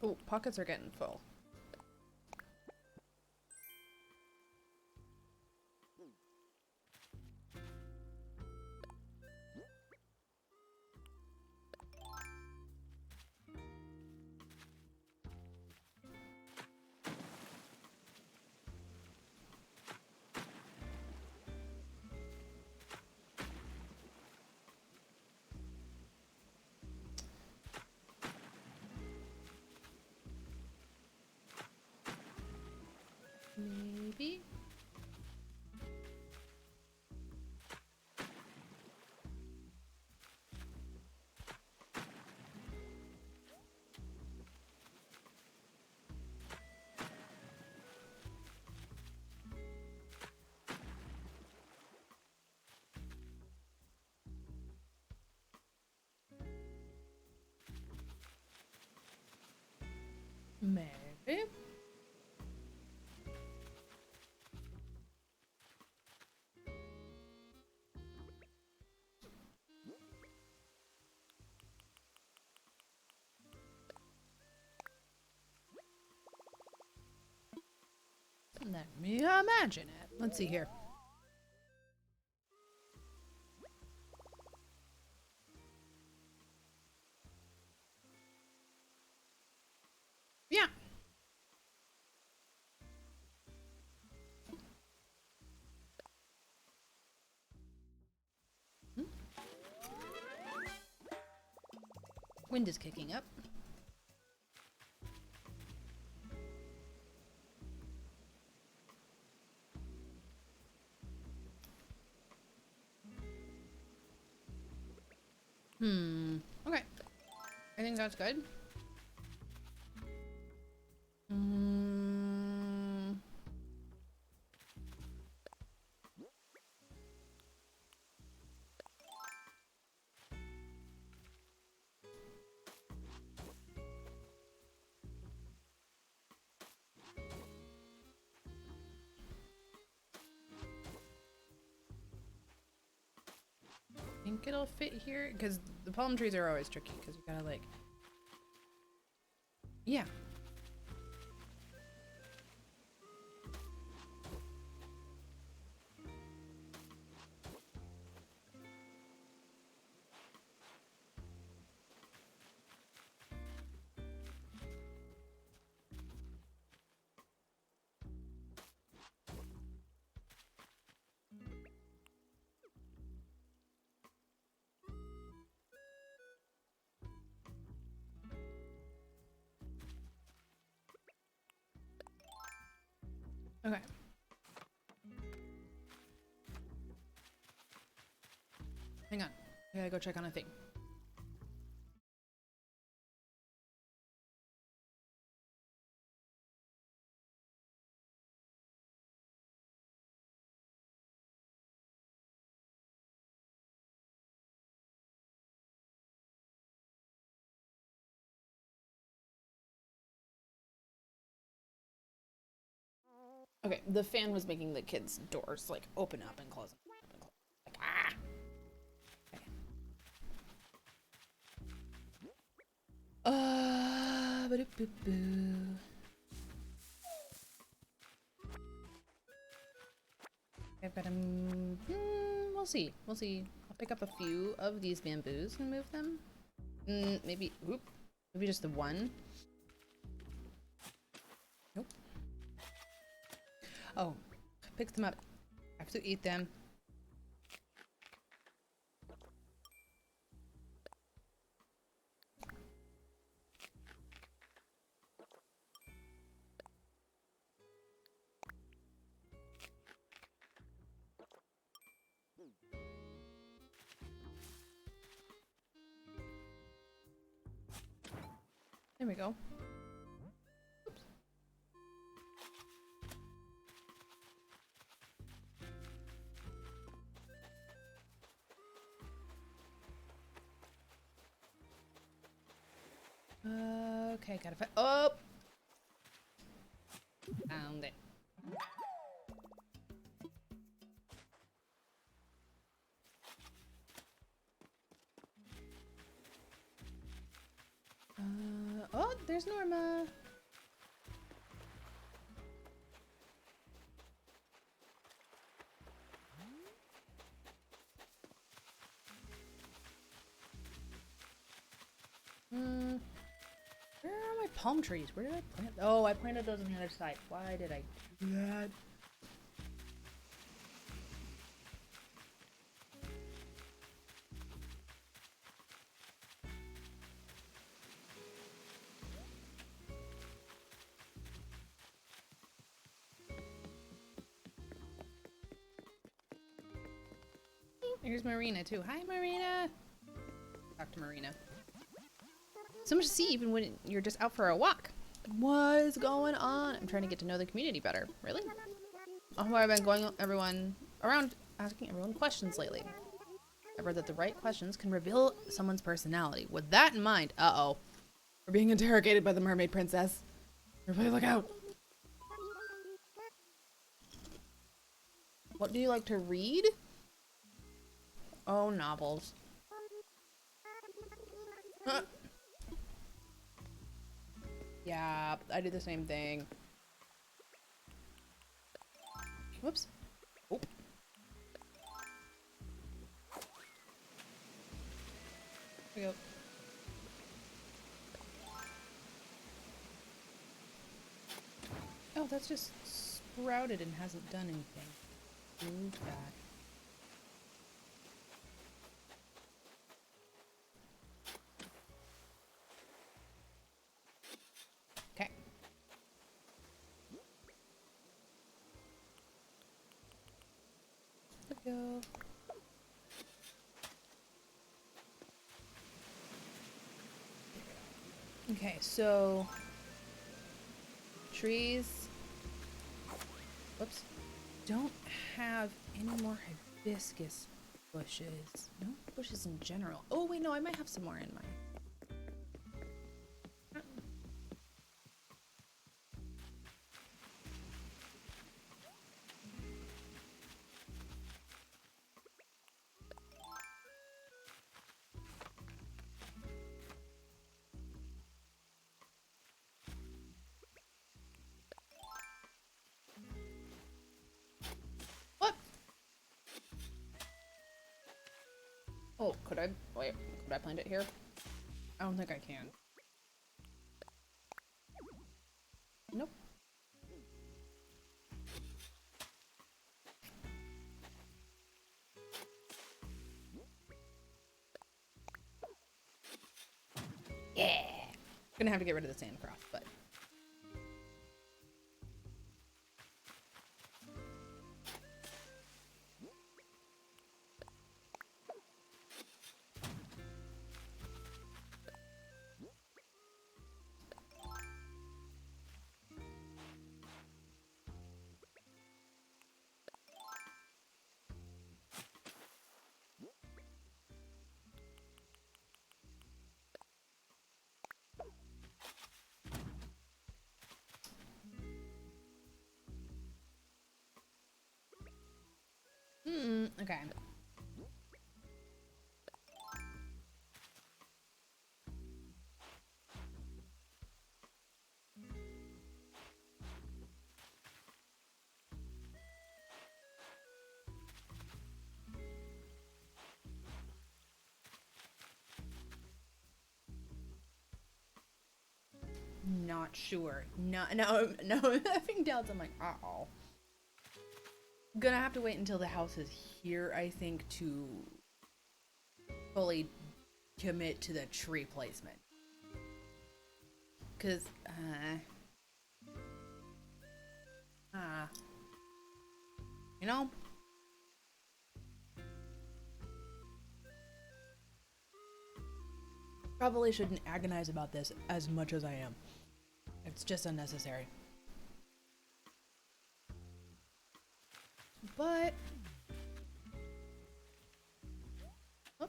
Oh, pockets are getting full. Maybe? Maybe? Let me imagine it. Let's see here. Yeah. Hmm? Wind is kicking up. Okay. I think that's good. I think it'll fit here because the palm trees are always tricky because you gotta like... Yeah. Okay. Hang on. I gotta go check on a thing. Okay, the fan was making the kids' doors like open up and close. Like, ah! Okay. Ba-do-boo-boo. I've got we'll see. We'll see. I'll pick up a few of these bamboos and move them. Maybe, maybe just the one. Nope. Oh, pick them up. I have to eat them. There we go. Oops. Okay, gotta find. Oh! Found it. Oh, there's Norma. Where are my palm trees? Where did I plant? Oh, I planted those on the other side. Why did I do that? Here's Marina too. Hi, Marina. Talk to Marina. So much to see even when you're just out for a walk. What is going on? I'm trying to get to know the community better. Really? Oh, I've been going around asking everyone questions lately. I've read that the right questions can reveal someone's personality. With that in mind, uh-oh. We're being interrogated by the mermaid princess. Everybody look out. What do you like to read? Oh, novels. Huh. Yeah, I do the same thing. Whoops. Oh. Here we go. Oh, that's just sprouted and hasn't done anything. Move that. Okay. There we go. Okay, so trees, whoops, don't have any more hibiscus bushes. No bushes in general. Oh wait, no, I might have some more in mine. What? Oh, could I, wait, could I plant it here? I don't think I can. Nope. Yeah. Gonna have to get rid of the sandcroft, but. not sure. No, effing doubts. I'm like, uh-oh. Gonna have to wait until the house is here, I think, to fully commit to the tree placement. Cause, you know, probably shouldn't agonize about this as much as I am. It's just unnecessary. But oh.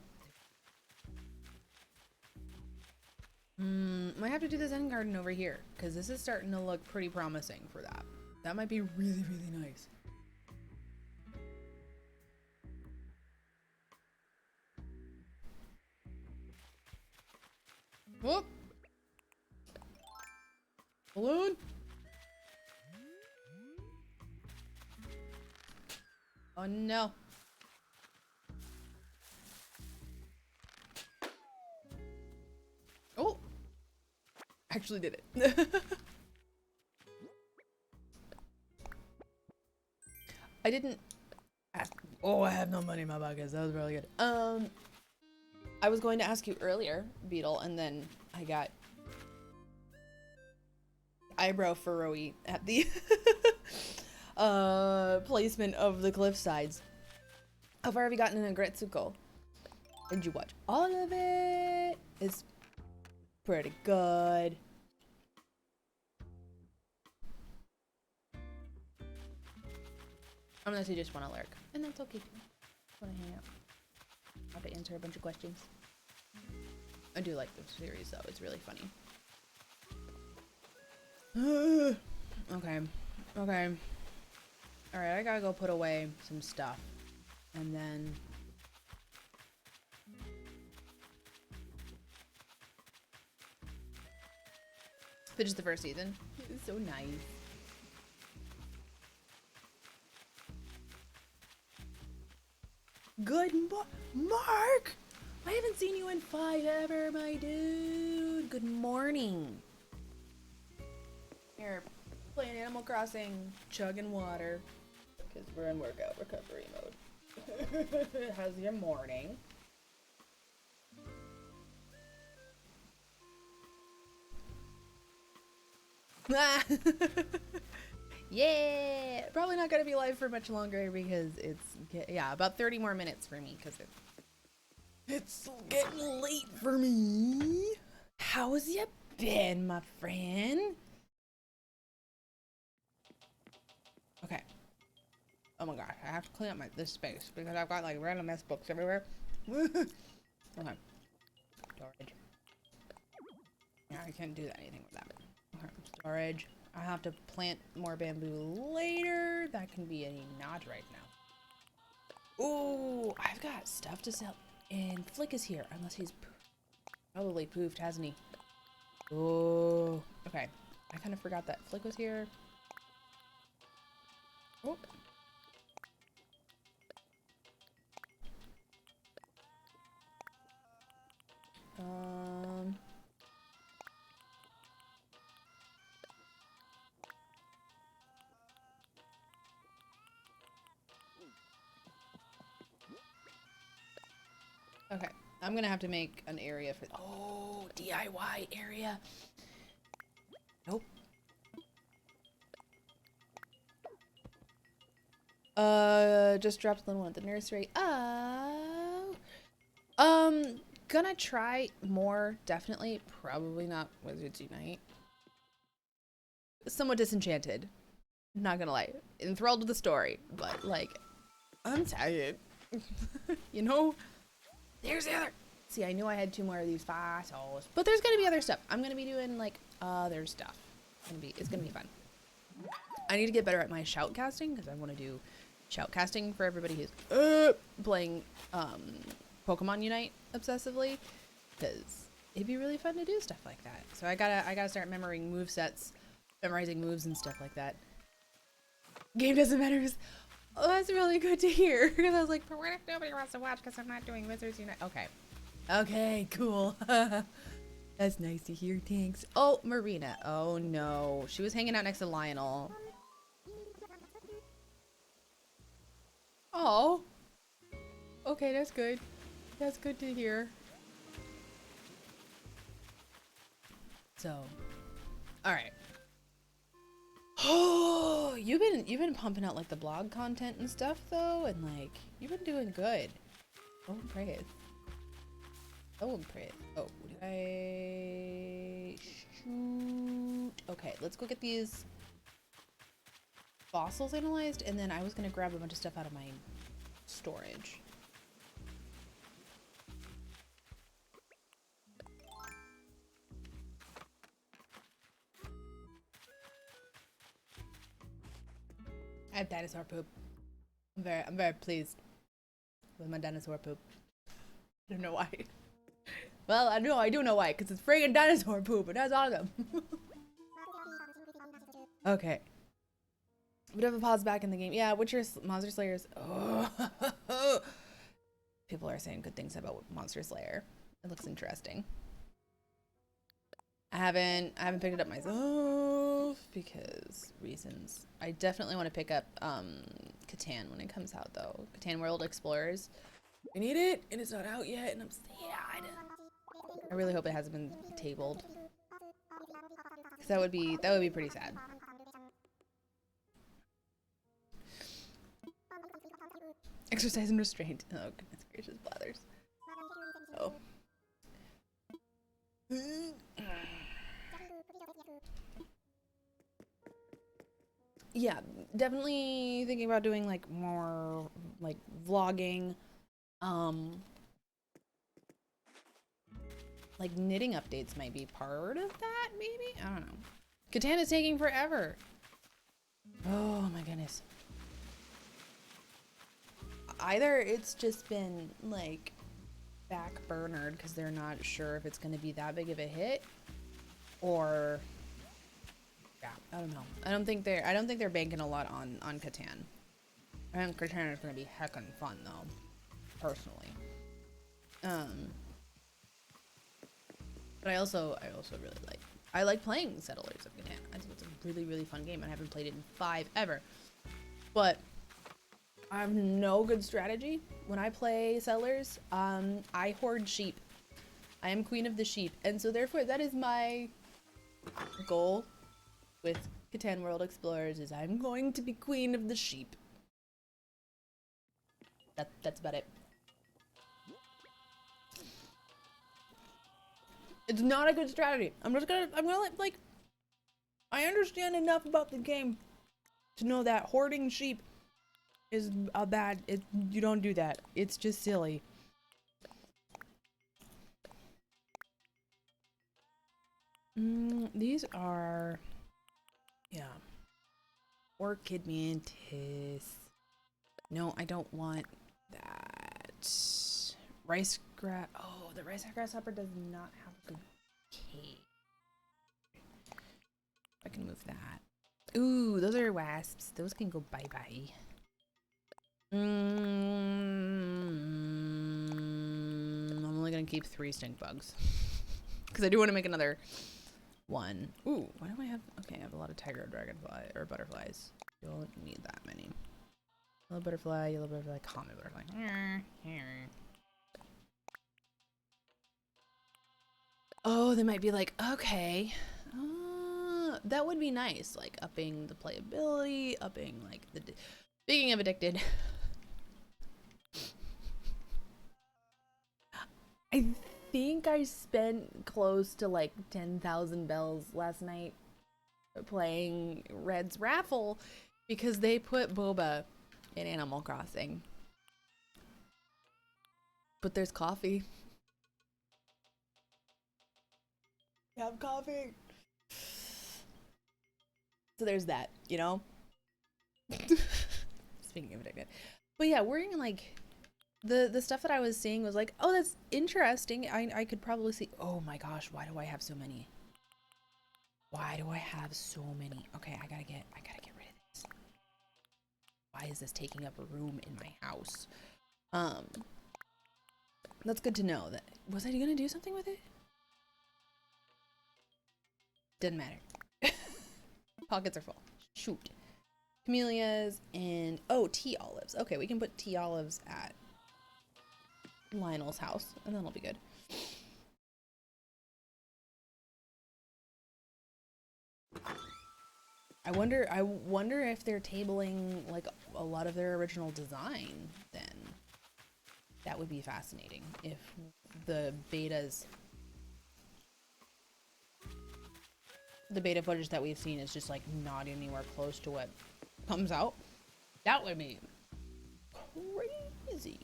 Might have to do this end garden over here because this is starting to look pretty promising for that. That might be really, really nice. Whoop! Balloon! Oh no. Oh! Actually did it. I didn't ask. Oh, I have no money in my pockets. That was really good. I was going to ask you earlier, Beetle, and then I got eyebrow furrowy at the placement of the cliff sides. How far have you gotten in Gretsuko? Did you watch all of it? It's pretty good. Unless you just want to lurk, and that's okay too. Want to hang out? Have to answer a bunch of questions. I do like this series though; it's really funny. Okay. All right, I gotta go put away some stuff, and then finish the first season. It's so nice. Good Mark! I haven't seen you in 5 ever, my dude. Good morning. Here, playing Animal Crossing, chugging water, because we're in workout recovery mode. How's your morning? Yeah, probably not gonna be live for much longer because it's about 30 more minutes for me because it's getting late for me. How's you been, my friend? Okay. Oh my gosh, I have to clean up this space because I've got like random mess books everywhere. Okay. Storage. Yeah, I can't do anything with that. Okay, storage. I have to plant more bamboo later. That can be a nod right now. Ooh, I've got stuff to sell. And Flick is here, unless he's probably poofed, hasn't he? Oh, okay. I kind of forgot that Flick was here. Oh. Okay, I'm gonna have to make an area for. Oh, DIY area. Nope. Just dropped the one at the nursery. Oh. Gonna try more, definitely. Probably not Wizards Unite. Somewhat disenchanted. Not gonna lie. Enthralled with the story, but like, I'm tired. You know? There's the other. See, I knew I had 2 more of these fossils, but there's gonna be other stuff. I'm gonna be doing like other stuff. It's gonna be fun. I need to get better at my shout casting because I want to do shout casting for everybody who's playing Pokemon Unite obsessively, because it'd be really fun to do stuff like that. So I gotta start memorizing moves and stuff like that. Game doesn't matter. Oh, that's really good to hear. Because I was like, but what if nobody wants to watch because I'm not doing Wizards Unite? Okay. Okay, cool. That's nice to hear. Thanks. Oh, Marina. Oh no, she was hanging out next to Lionel. Oh. Okay, that's good. That's good to hear. So, all right. Oh, you've been pumping out like the blog content and stuff though, and like you've been doing good. Oh, praise. Oh, praise. Oh, did I shoot? Okay, let's go get these fossils analyzed, and then I was gonna grab a bunch of stuff out of my storage. I have dinosaur poop. I'm very pleased with my dinosaur poop. I don't know why. Well, I do know why, because it's friggin' dinosaur poop, and that's awesome. Okay. We have a pause back in the game. Yeah, Witcher Monster Slayers. Oh. People are saying good things about Monster Slayer. It looks interesting. I haven't picked it up myself because reasons. I definitely want to pick up Catan when it comes out though. Catan World Explorers. I need it and it's not out yet and I'm sad. I really hope it hasn't been tabled. Cause that would be pretty sad. Exercise and restraint. Oh goodness gracious, blathers. Oh. Yeah, definitely thinking about doing like more like vlogging, like knitting updates might be part of that, maybe? I don't know. Katana's taking forever. Oh my goodness. Either it's just been like back burnered because they're not sure if it's going to be that big of a hit, or yeah, I don't know. I don't think they're banking a lot on Catan. I think Catan is going to be heckin' fun though, personally. But I also really like playing Settlers of Catan. I think it's a really, really fun game. I haven't played it in 5 ever. But I have no good strategy. When I play Settlers, I hoard sheep. I am queen of the sheep. And so therefore that is my goal with Catan World Explorers, is I'm going to be queen of the sheep. That's about it. It's not a good strategy. I'm gonna like, I understand enough about the game to know that hoarding sheep is a bad, you don't do that. It's just silly. These are, yeah. Orchid mantis. No, I don't want that. Rice grass. Oh, the rice grasshopper does not have a good cage. I can move that. Ooh, those are wasps. Those can go bye-bye. I'm only gonna keep 3 stink bugs. Because I do want to make another one. Ooh, why do I have... Okay, I have a lot of tiger dragonfly, or butterflies. Don't need that many. Yellow butterfly, common butterfly. Oh, they might be like, okay. That would be nice. Like, upping the playability, upping, like, the... Speaking of addicted... I think I spent close to like 10,000 bells last night playing Red's Raffle because they put boba in Animal Crossing. But there's coffee. You have coffee. So there's that, you know? Speaking of addicted. But yeah, we're in like... The stuff that I was seeing was like, oh, that's interesting. I could probably see. Oh my gosh, why do I have so many? Why do I have so many? Okay, I gotta get rid of this. Why is this taking up a room in my house? That's good to know. That was I gonna do something with it? Doesn't matter. Pockets are full. Shoot. Camellias and tea olives. Okay, we can put tea olives at Lionel's house, and then it'll be good. I wonder if they're tabling like a lot of their original design then. That would be fascinating if the beta footage that we've seen is just like not anywhere close to what comes out. That would be crazy.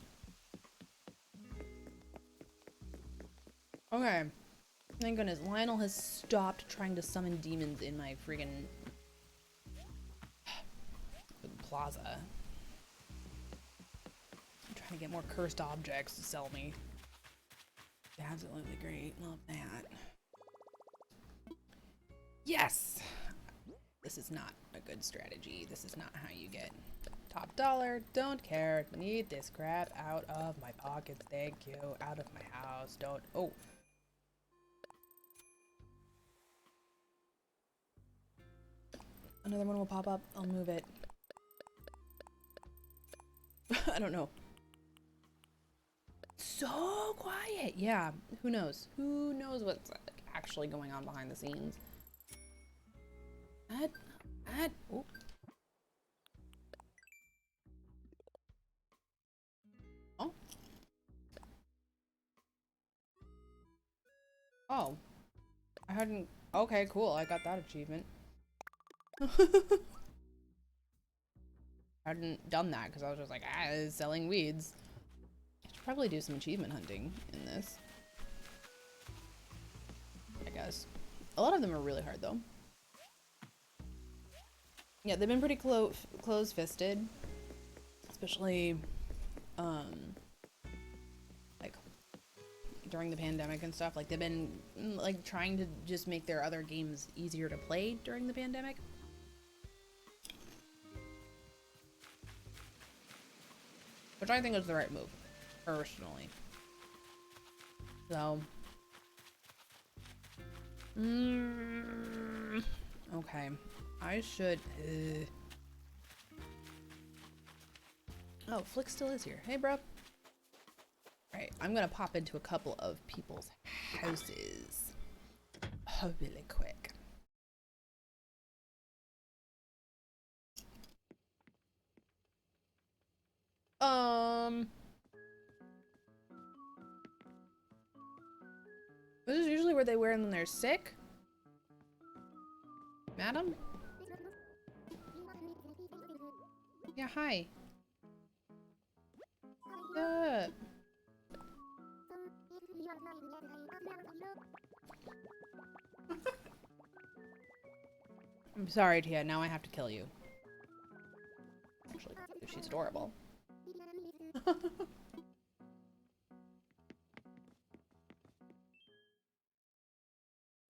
Okay. Thank goodness Lionel has stopped trying to summon demons in my friggin' plaza. I'm trying to get more cursed objects to sell me. Absolutely great. Love that. Yes! This is not a good strategy. This is not how you get top dollar. Don't care. Need this crap out of my pockets. Thank you. Out of my house. Don't. Oh. Another one will pop up. I'll move it. I don't know. So quiet. Yeah. Who knows? Who knows what's actually going on behind the scenes? Oh. Oh. Oh. I hadn't. Okay, cool. I got that achievement. I hadn't done that because I was just like, selling weeds. I should probably do some achievement hunting in this. I guess. A lot of them are really hard though. Yeah, they've been pretty close-fisted, especially, like, during the pandemic and stuff. Like, they've been, like, trying to just make their other games easier to play during the pandemic. Which I think is the right move, personally. So. Okay. I should. Oh, Flick still is here. Hey, bro. Alright, I'm gonna pop into a couple of people's houses. Really quick. This is usually where they wear them when they're sick. Madam? Yeah, hi. I'm sorry, Tia. Now I have to kill you. Actually, she's adorable.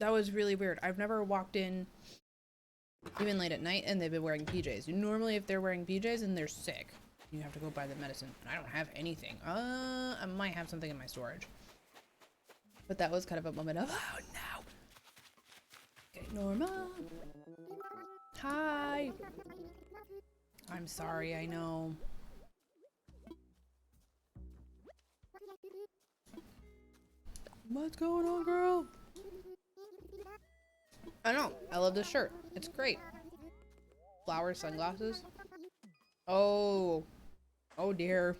That was really weird. I've never walked in even late at night and they've been wearing PJs. Normally if they're wearing PJs and they're sick, you have to go buy the medicine. And I don't have anything. I might have something in my storage. But that was kind of a moment of, oh no! Okay, Norma. Hi! I'm sorry, I know. What's going on, girl? I know. I love this shirt. It's great. Flowers, sunglasses. Oh. Oh dear.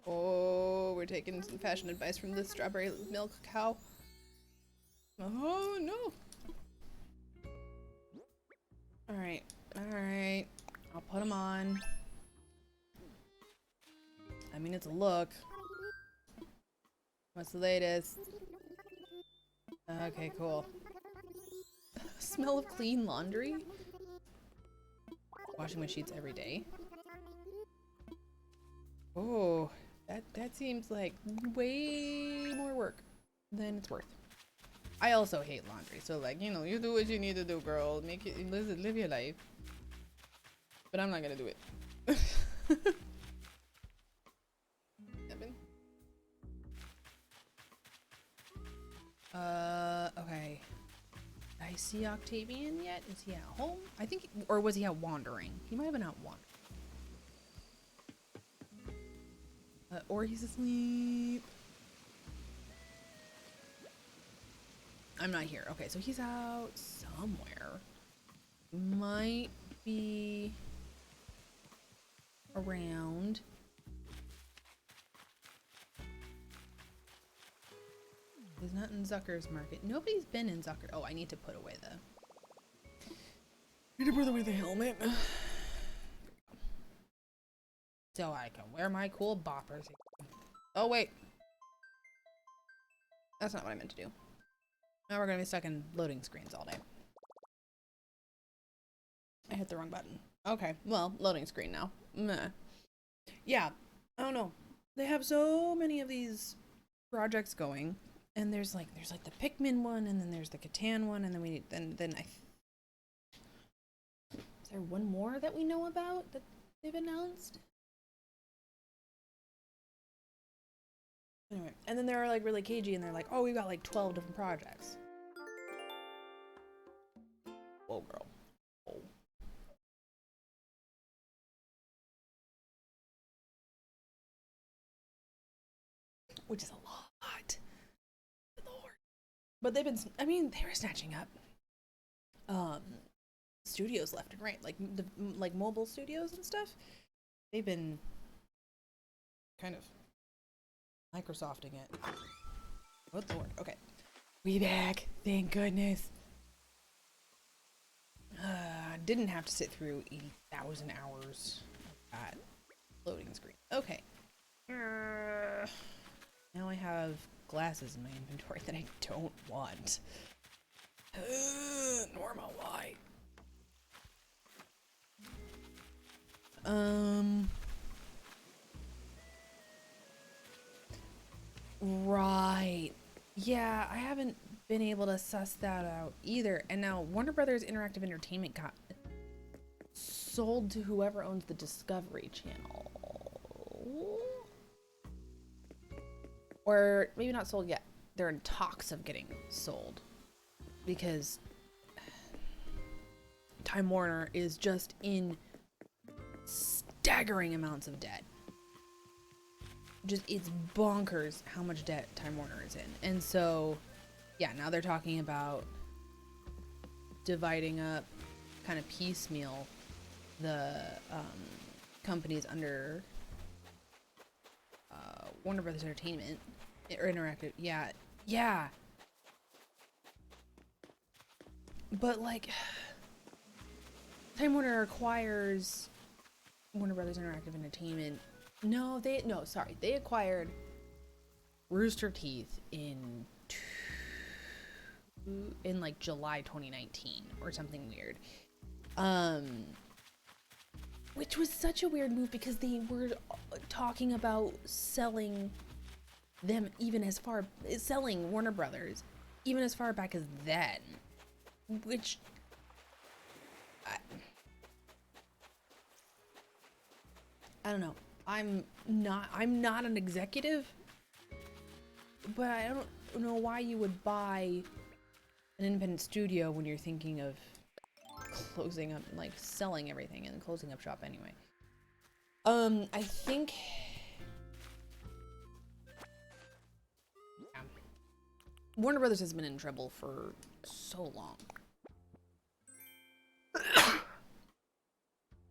Oh, we're taking some fashion advice from the strawberry milk cow. Oh no. Alright. Alright. I'll put them on. I mean, it's a look. What's the latest? Okay, cool. Smell of clean laundry? Washing my sheets every day. Oh, that seems like way more work than it's worth. I also hate laundry, so like, you know, you do what you need to do, girl. Make it, live your life. But I'm not gonna do it. Okay. I see Octavian yet? Is he at home? I think, or was he out wandering? He might have been out wandering. Or he's asleep. I'm not here. Okay, so he's out somewhere. Might be around. He's not in Zucker's market. Nobody's been in Zucker. Oh, I need to put away the. I need to put away the helmet. So I can wear my cool boppers. Oh wait. That's not what I meant to do. Now we're gonna be stuck in loading screens all day. I hit the wrong button. Okay, well, loading screen now. Meh. Yeah, I don't know. They have so many of these projects going, and there's like the Pikmin one, and then there's the Catan one, and then is there one more that we know about that they've announced? Anyway, and then they're like really cagey, and they're like, oh, we've got like 12 different projects. Whoa, girl. Whoa. Which is a lot. Lord. But they've been, I mean, they were snatching up studios left and right, like mobile studios and stuff. They've been kind of Microsofting it. Good Lord. Okay. We back. Thank goodness. Didn't have to sit through 80,000 hours of that loading screen. Okay. Now I have glasses in my inventory that I don't want. Normal, why? Right. Yeah, I haven't been able to suss that out either. And now Warner Brothers Interactive Entertainment got sold to whoever owns the Discovery Channel. Or maybe not sold yet. They're in talks of getting sold. Because Time Warner is just in staggering amounts of debt. Just, it's bonkers how much debt Time Warner is in. And so, yeah, now they're talking about dividing up, kind of piecemeal, the companies under Warner Brothers Entertainment, or Interactive. Yeah. But, like, Time Warner acquires Warner Brothers Interactive Entertainment. They acquired Rooster Teeth in like July 2019 or something weird. Which was such a weird move because they were talking about selling them selling Warner Brothers even as far back as then, which I don't know. I'm not an executive, but I don't know why you would buy an independent studio when you're thinking of closing up, like selling everything and closing up shop anyway. I think Warner Brothers has been in trouble for so long.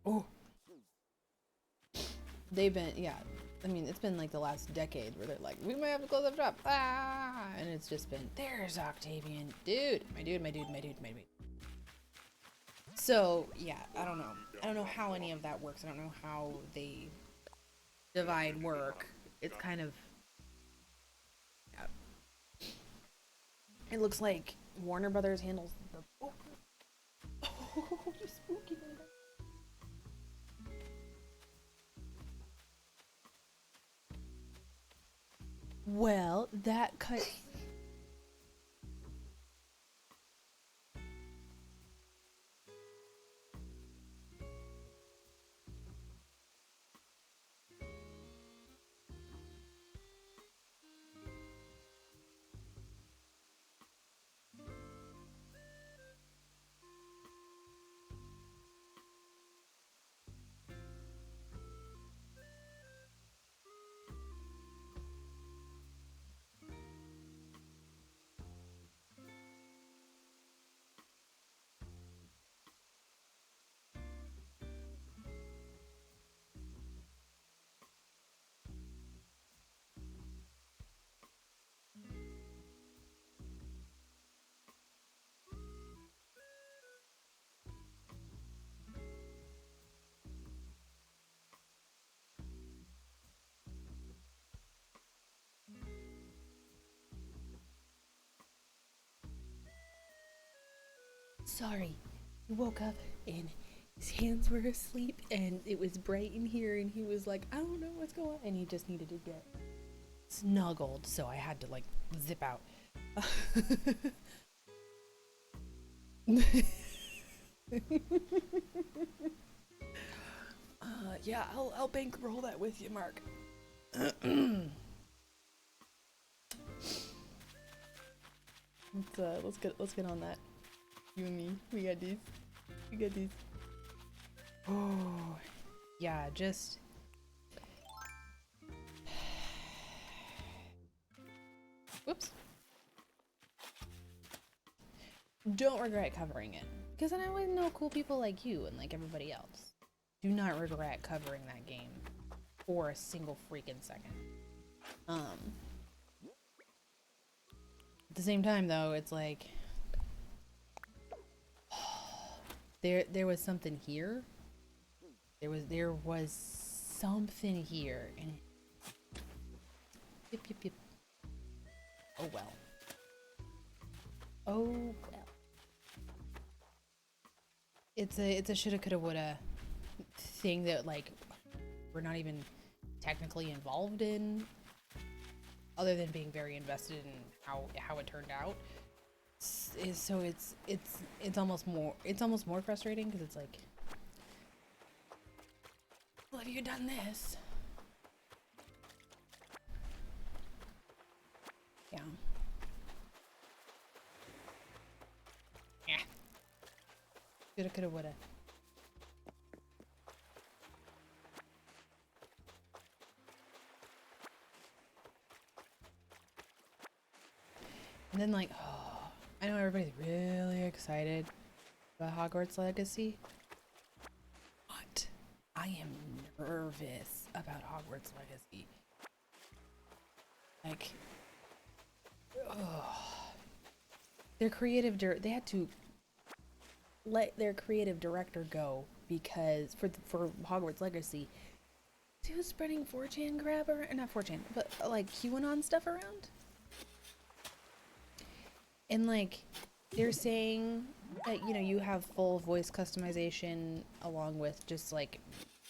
Oh. They've been, yeah. I mean, it's been like the last decade where they're like, we might have to close up shop. And it's just been, there's Octavian. Dude. My dude. So, yeah, I don't know. I don't know how any of that works. I don't know how they divide work. It's kind of, yeah. It looks like Warner Brothers handles the, oh, you spooky me. Well, that cut. sorry. He woke up and his hands were asleep and it was bright in here and he was like, I don't know what's going on. And he just needed to get snuggled. So I had to like zip out. Yeah, I'll bankroll that with you, Mark. Let's get on that. You and me, we got these. We got these. Oh, yeah, just. Whoops. Don't regret covering it, because then I wouldn't know cool people like you and like everybody else. Do not regret covering that game for a single freaking second. At the same time, though, it's like there was something here. There was something here, and yip. Oh well. Oh well. It's a shoulda, coulda, woulda thing that like we're not even technically involved in, other than being very invested in how it turned out. So it's almost more frustrating because it's like, well, have you done this? Yeah. Yeah. Shoulda, coulda, woulda. And then like, oh, I know everybody's really excited about Hogwarts Legacy, but I am nervous about Hogwarts Legacy. Like, oh, they had to let their creative director go because for Hogwarts Legacy, he was spreading 4chan crap around, not 4chan, but like QAnon stuff around. And like, they're saying that, you know, you have full voice customization along with just like,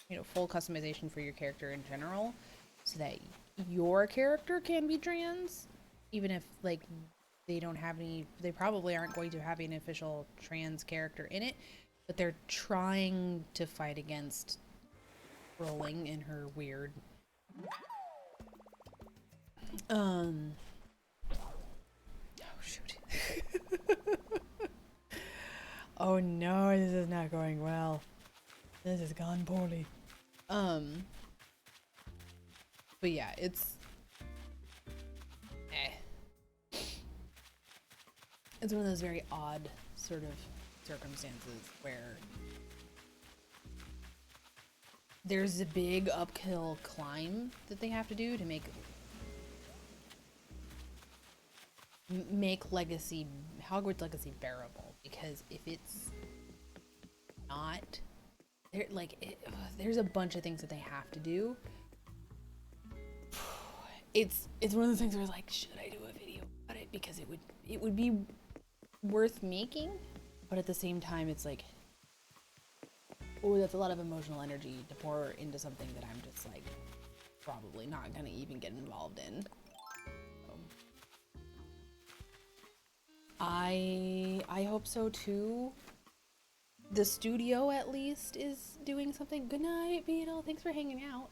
you know, full customization for your character in general, so that your character can be trans, even if like they probably aren't going to have an official trans character in it, but they're trying to fight against Rowling and her weird oh shoot. Oh no, this is not going well. This has gone poorly. But yeah, it's one of those very odd sort of circumstances where there's a big uphill climb that they have to do to make Hogwarts Legacy bearable, because if it's not, there's a bunch of things that they have to do. It's one of those things where it's like, should I do a video about it? Because it would be worth making, but at the same time it's like, oh, that's a lot of emotional energy to pour into something that I'm just like probably not gonna even get involved in. I hope so too. The studio at least is doing something. Good night, Beetle. Thanks for hanging out.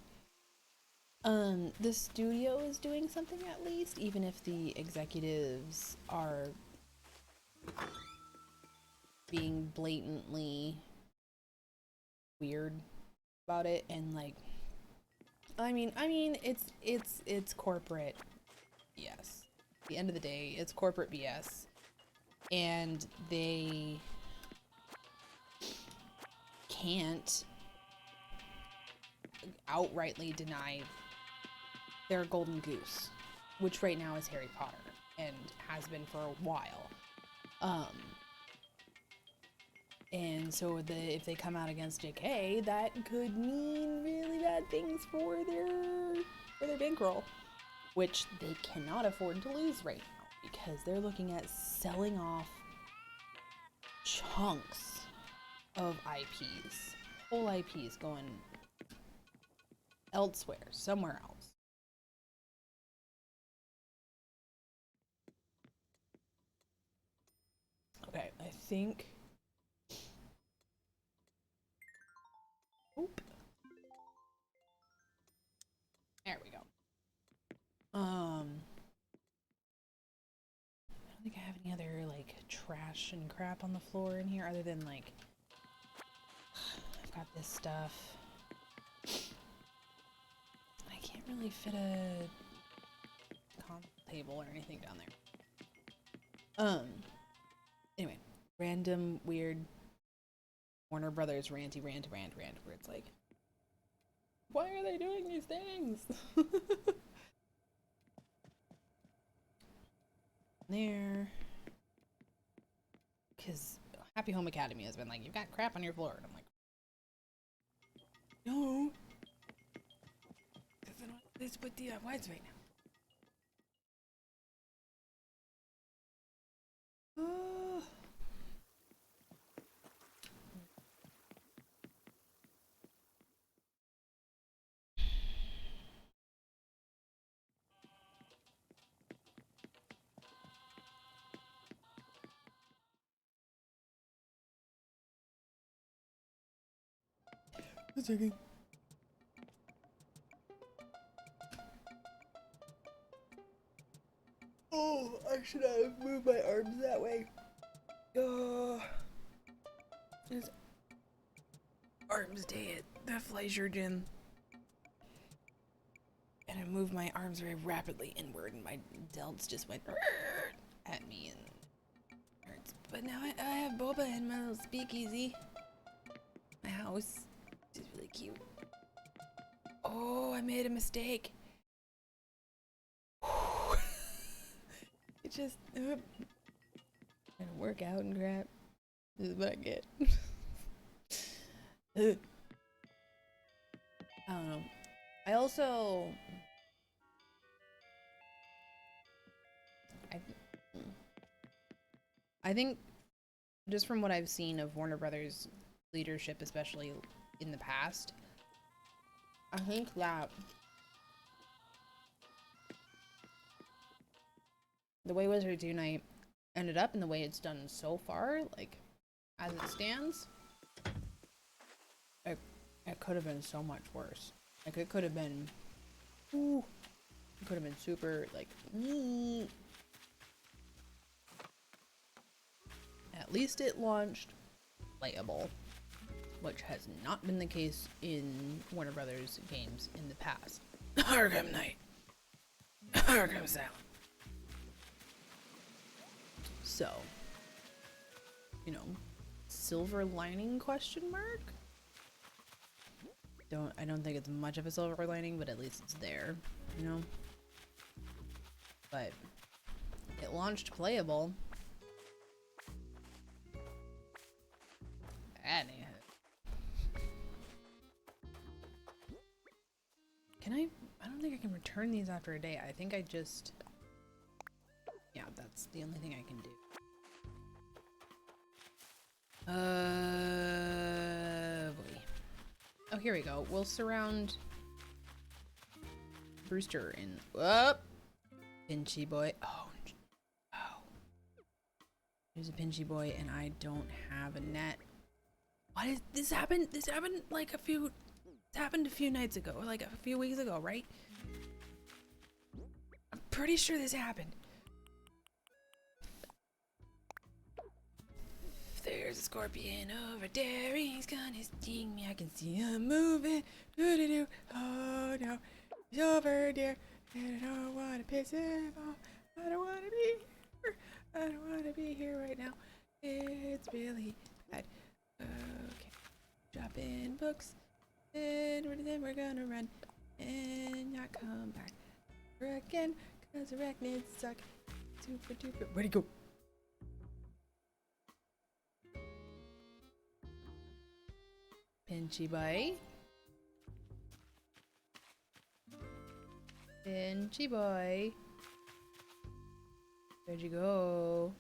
The studio is doing something at least, even if the executives are being blatantly weird about it, and like, I mean it's corporate BS. At the end of the day, it's corporate BS, and they can't outrightly deny their golden goose, which right now is Harry Potter and has been for a while. And so if they come out against JK, that could mean really bad things for their bankroll, which they cannot afford to lose right now, because they're looking at selling off chunks of IPs. Whole IPs going elsewhere, somewhere else. Okay, I think. Oop. There we go. I don't think I have any other like trash and crap on the floor in here other than like I've got this stuff. I can't really fit a console table or anything down there. Anyway, random weird Warner Brothers ranty rant where it's like, why are they doing these things? There, because Happy Home Academy has been like, you've got crap on your floor, and I'm like, no, because I don't have a place to put DIYs right now. A second. Oh, I should have moved my arms that way. It's arms day at the Fleischer gym. And I moved my arms very rapidly inward, and my delts just went at me and hurts. But now I have Boba in my little speakeasy. My house is really cute. Oh, I made a mistake. It just gonna work out and crap. This is what I get. I don't know. I think just from what I've seen of Warner Brothers leadership, especially in the past, I think that the way Wizards Unite ended up and the way it's done so far, like, as it stands, it could have been so much worse. Like, it could have been, it could have been super, like, At least it launched playable, which has not been the case in Warner Brothers games in the past. Arkham Knight. Arkham Asylum. So, you know, silver lining question mark? I don't think it's much of a silver lining, but at least it's there, you know? But it launched playable. Anyhow. Can I don't think I can return these after a day. I think I just, yeah, that's the only thing I can do. Boy. Oh, here we go. We'll surround Brewster in, Pinchy boy. Oh. There's a Pinchy boy and I don't have a net. What is this happened? This happened like it happened a few nights ago, or like a few weeks ago, right? I'm pretty sure this happened. There's a scorpion over there, he's gonna sting me. I can see him moving. Doo-doo-doo. Oh no, he's over there, and I don't wanna piss him off. I don't wanna be here. I don't wanna be here right now. It's really bad. Okay, drop in books, and then we're gonna run and not come back again, cause arachnids suck. Super duper. Where'd he go? Pinchy boy. Pinchy boy. Where'd you go?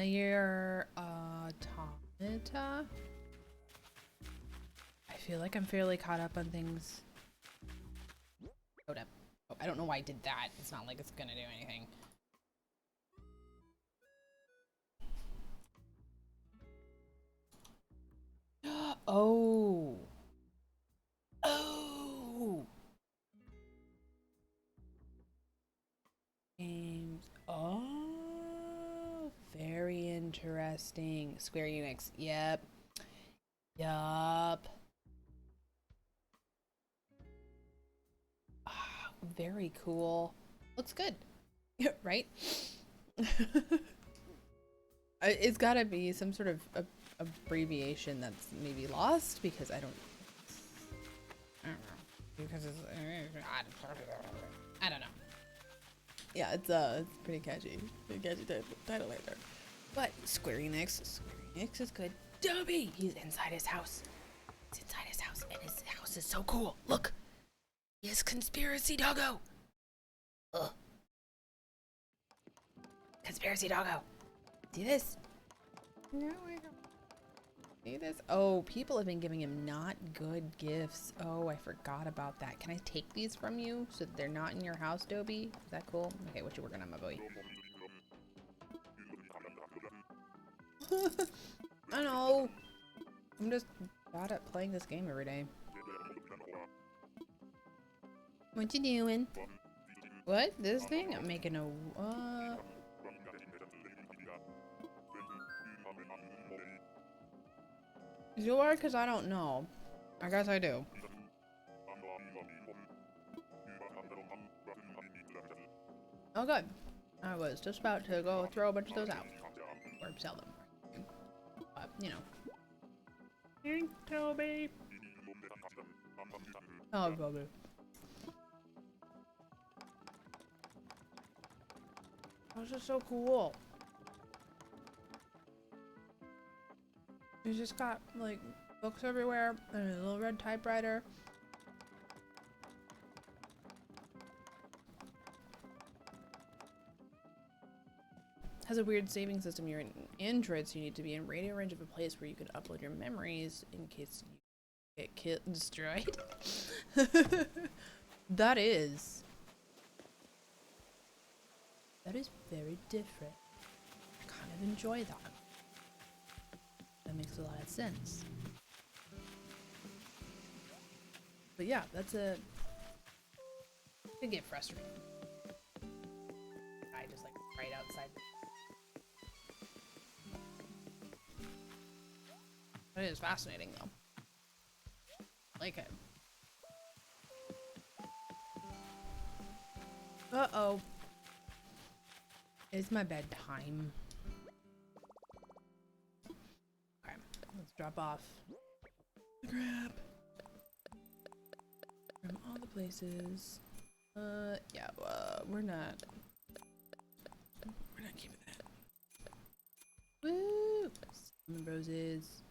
Now you're automata. I feel like I'm fairly caught up on things. Hold up. Oh, I don't know why I did that. It's not like it's gonna do anything. Oh. Oh. Games. Oh. Very interesting. Square Enix. Yep. Yup. Ah, very cool. Looks good. Right? It's gotta be some sort of abbreviation that's maybe lost because I don't know. Because it's I don't know. Yeah, it's pretty catchy. Pretty catchy title right there. But Square Enix is good. Dobby! He's inside his house. He's inside his house, and his house is so cool. Look! He has conspiracy doggo! Ugh. Conspiracy doggo! See this? No, I don't. See this? Oh, people have been giving him not good gifts. Oh, I forgot about that. Can I take these from you so that they're not in your house, Dobby? Is that cool? Okay, what you working on, my boy? I know. I'm just bad at playing this game every day. What you doing? What? This thing? I'm making a You are? Because I don't know. I guess I do. Oh, good. I was just about to go throw a bunch of those out. Or sell them. But, you know. Hey, Toby. Oh, Toby. This is so cool. He's just got, like, books everywhere and a little red typewriter. Has a weird saving system. You're in Android, so you need to be in radio range of a place where you can upload your memories in case you get destroyed. That is very different. I kind of enjoy that. That makes a lot of sense. But yeah, that's it can get frustrating. I just like right outside. But it is fascinating though. Like it. Uh-oh. It's my bedtime. Okay, let's drop off the crap from all the places. Yeah, we're not keeping that. Woo! Cinnamon roses.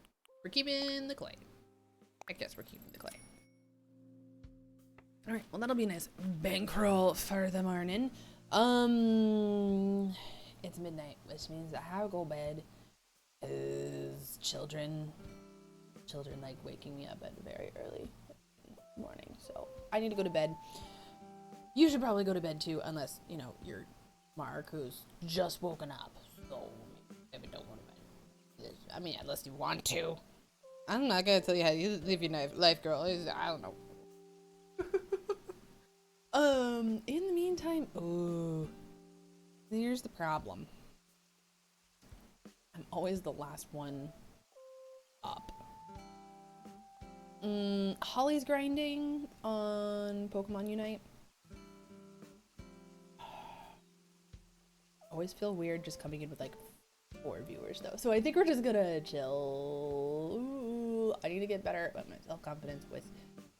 We're keeping the clay. I guess we're keeping the clay. Alright, well that'll be a nice bankroll for the morning. It's midnight, which means I have to go to bed. Is children like waking me up at very early morning, so I need to go to bed. You should probably go to bed too, unless you know you're Mark, who's just woken up. So maybe don't go to bed. I mean, unless you want to. I'm not gonna tell you how you live your life, girl. I don't know. In the meantime, ooh, here's the problem. I'm always the last one up. Holly's grinding on Pokemon Unite. Always feel weird just coming in with like 4 viewers though. So I think we're just gonna chill. Ooh, I need to get better at my self-confidence with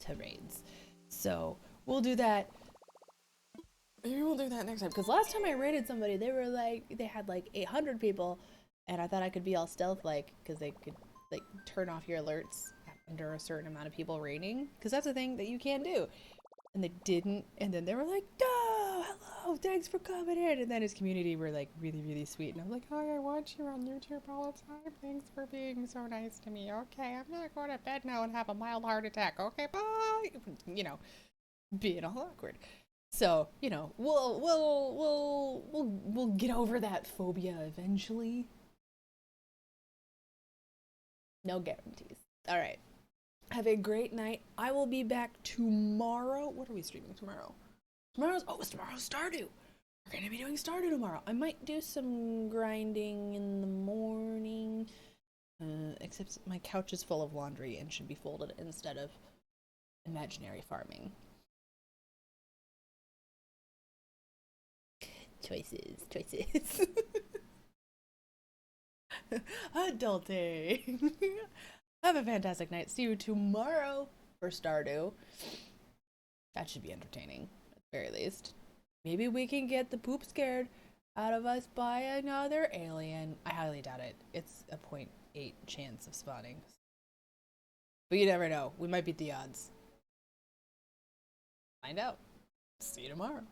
terrains. So we'll do that. Maybe we'll do that next time. Because last time I raided somebody, they had like 800 people, and I thought I could be all stealth-like because they could like turn off your alerts under a certain amount of people raiding. Because that's a thing that you can't do. And they didn't. And then they were like, "No, hello, thanks for coming in. And then his community were like really, really sweet. And I'm like, oh, I watch you on YouTube all the time. Thanks for being so nice to me. Okay, I'm gonna go to bed now and have a mild heart attack. Okay, bye. You know, being all awkward. So, you know, we'll get over that phobia eventually. No guarantees. All right. Have a great night. I will be back tomorrow. What are we streaming tomorrow? Tomorrow's Stardew. We're gonna be doing Stardew tomorrow. I might do some grinding in the morning. Except my couch is full of laundry and should be folded instead of imaginary farming. Choices. Adulting. Have a fantastic night. See you tomorrow for Stardew. That should be entertaining, at the very least. Maybe we can get the poop scared out of us by another alien. I highly doubt it. It's a 0.8 chance of spawning. But you never know. We might beat the odds. Find out. See you tomorrow.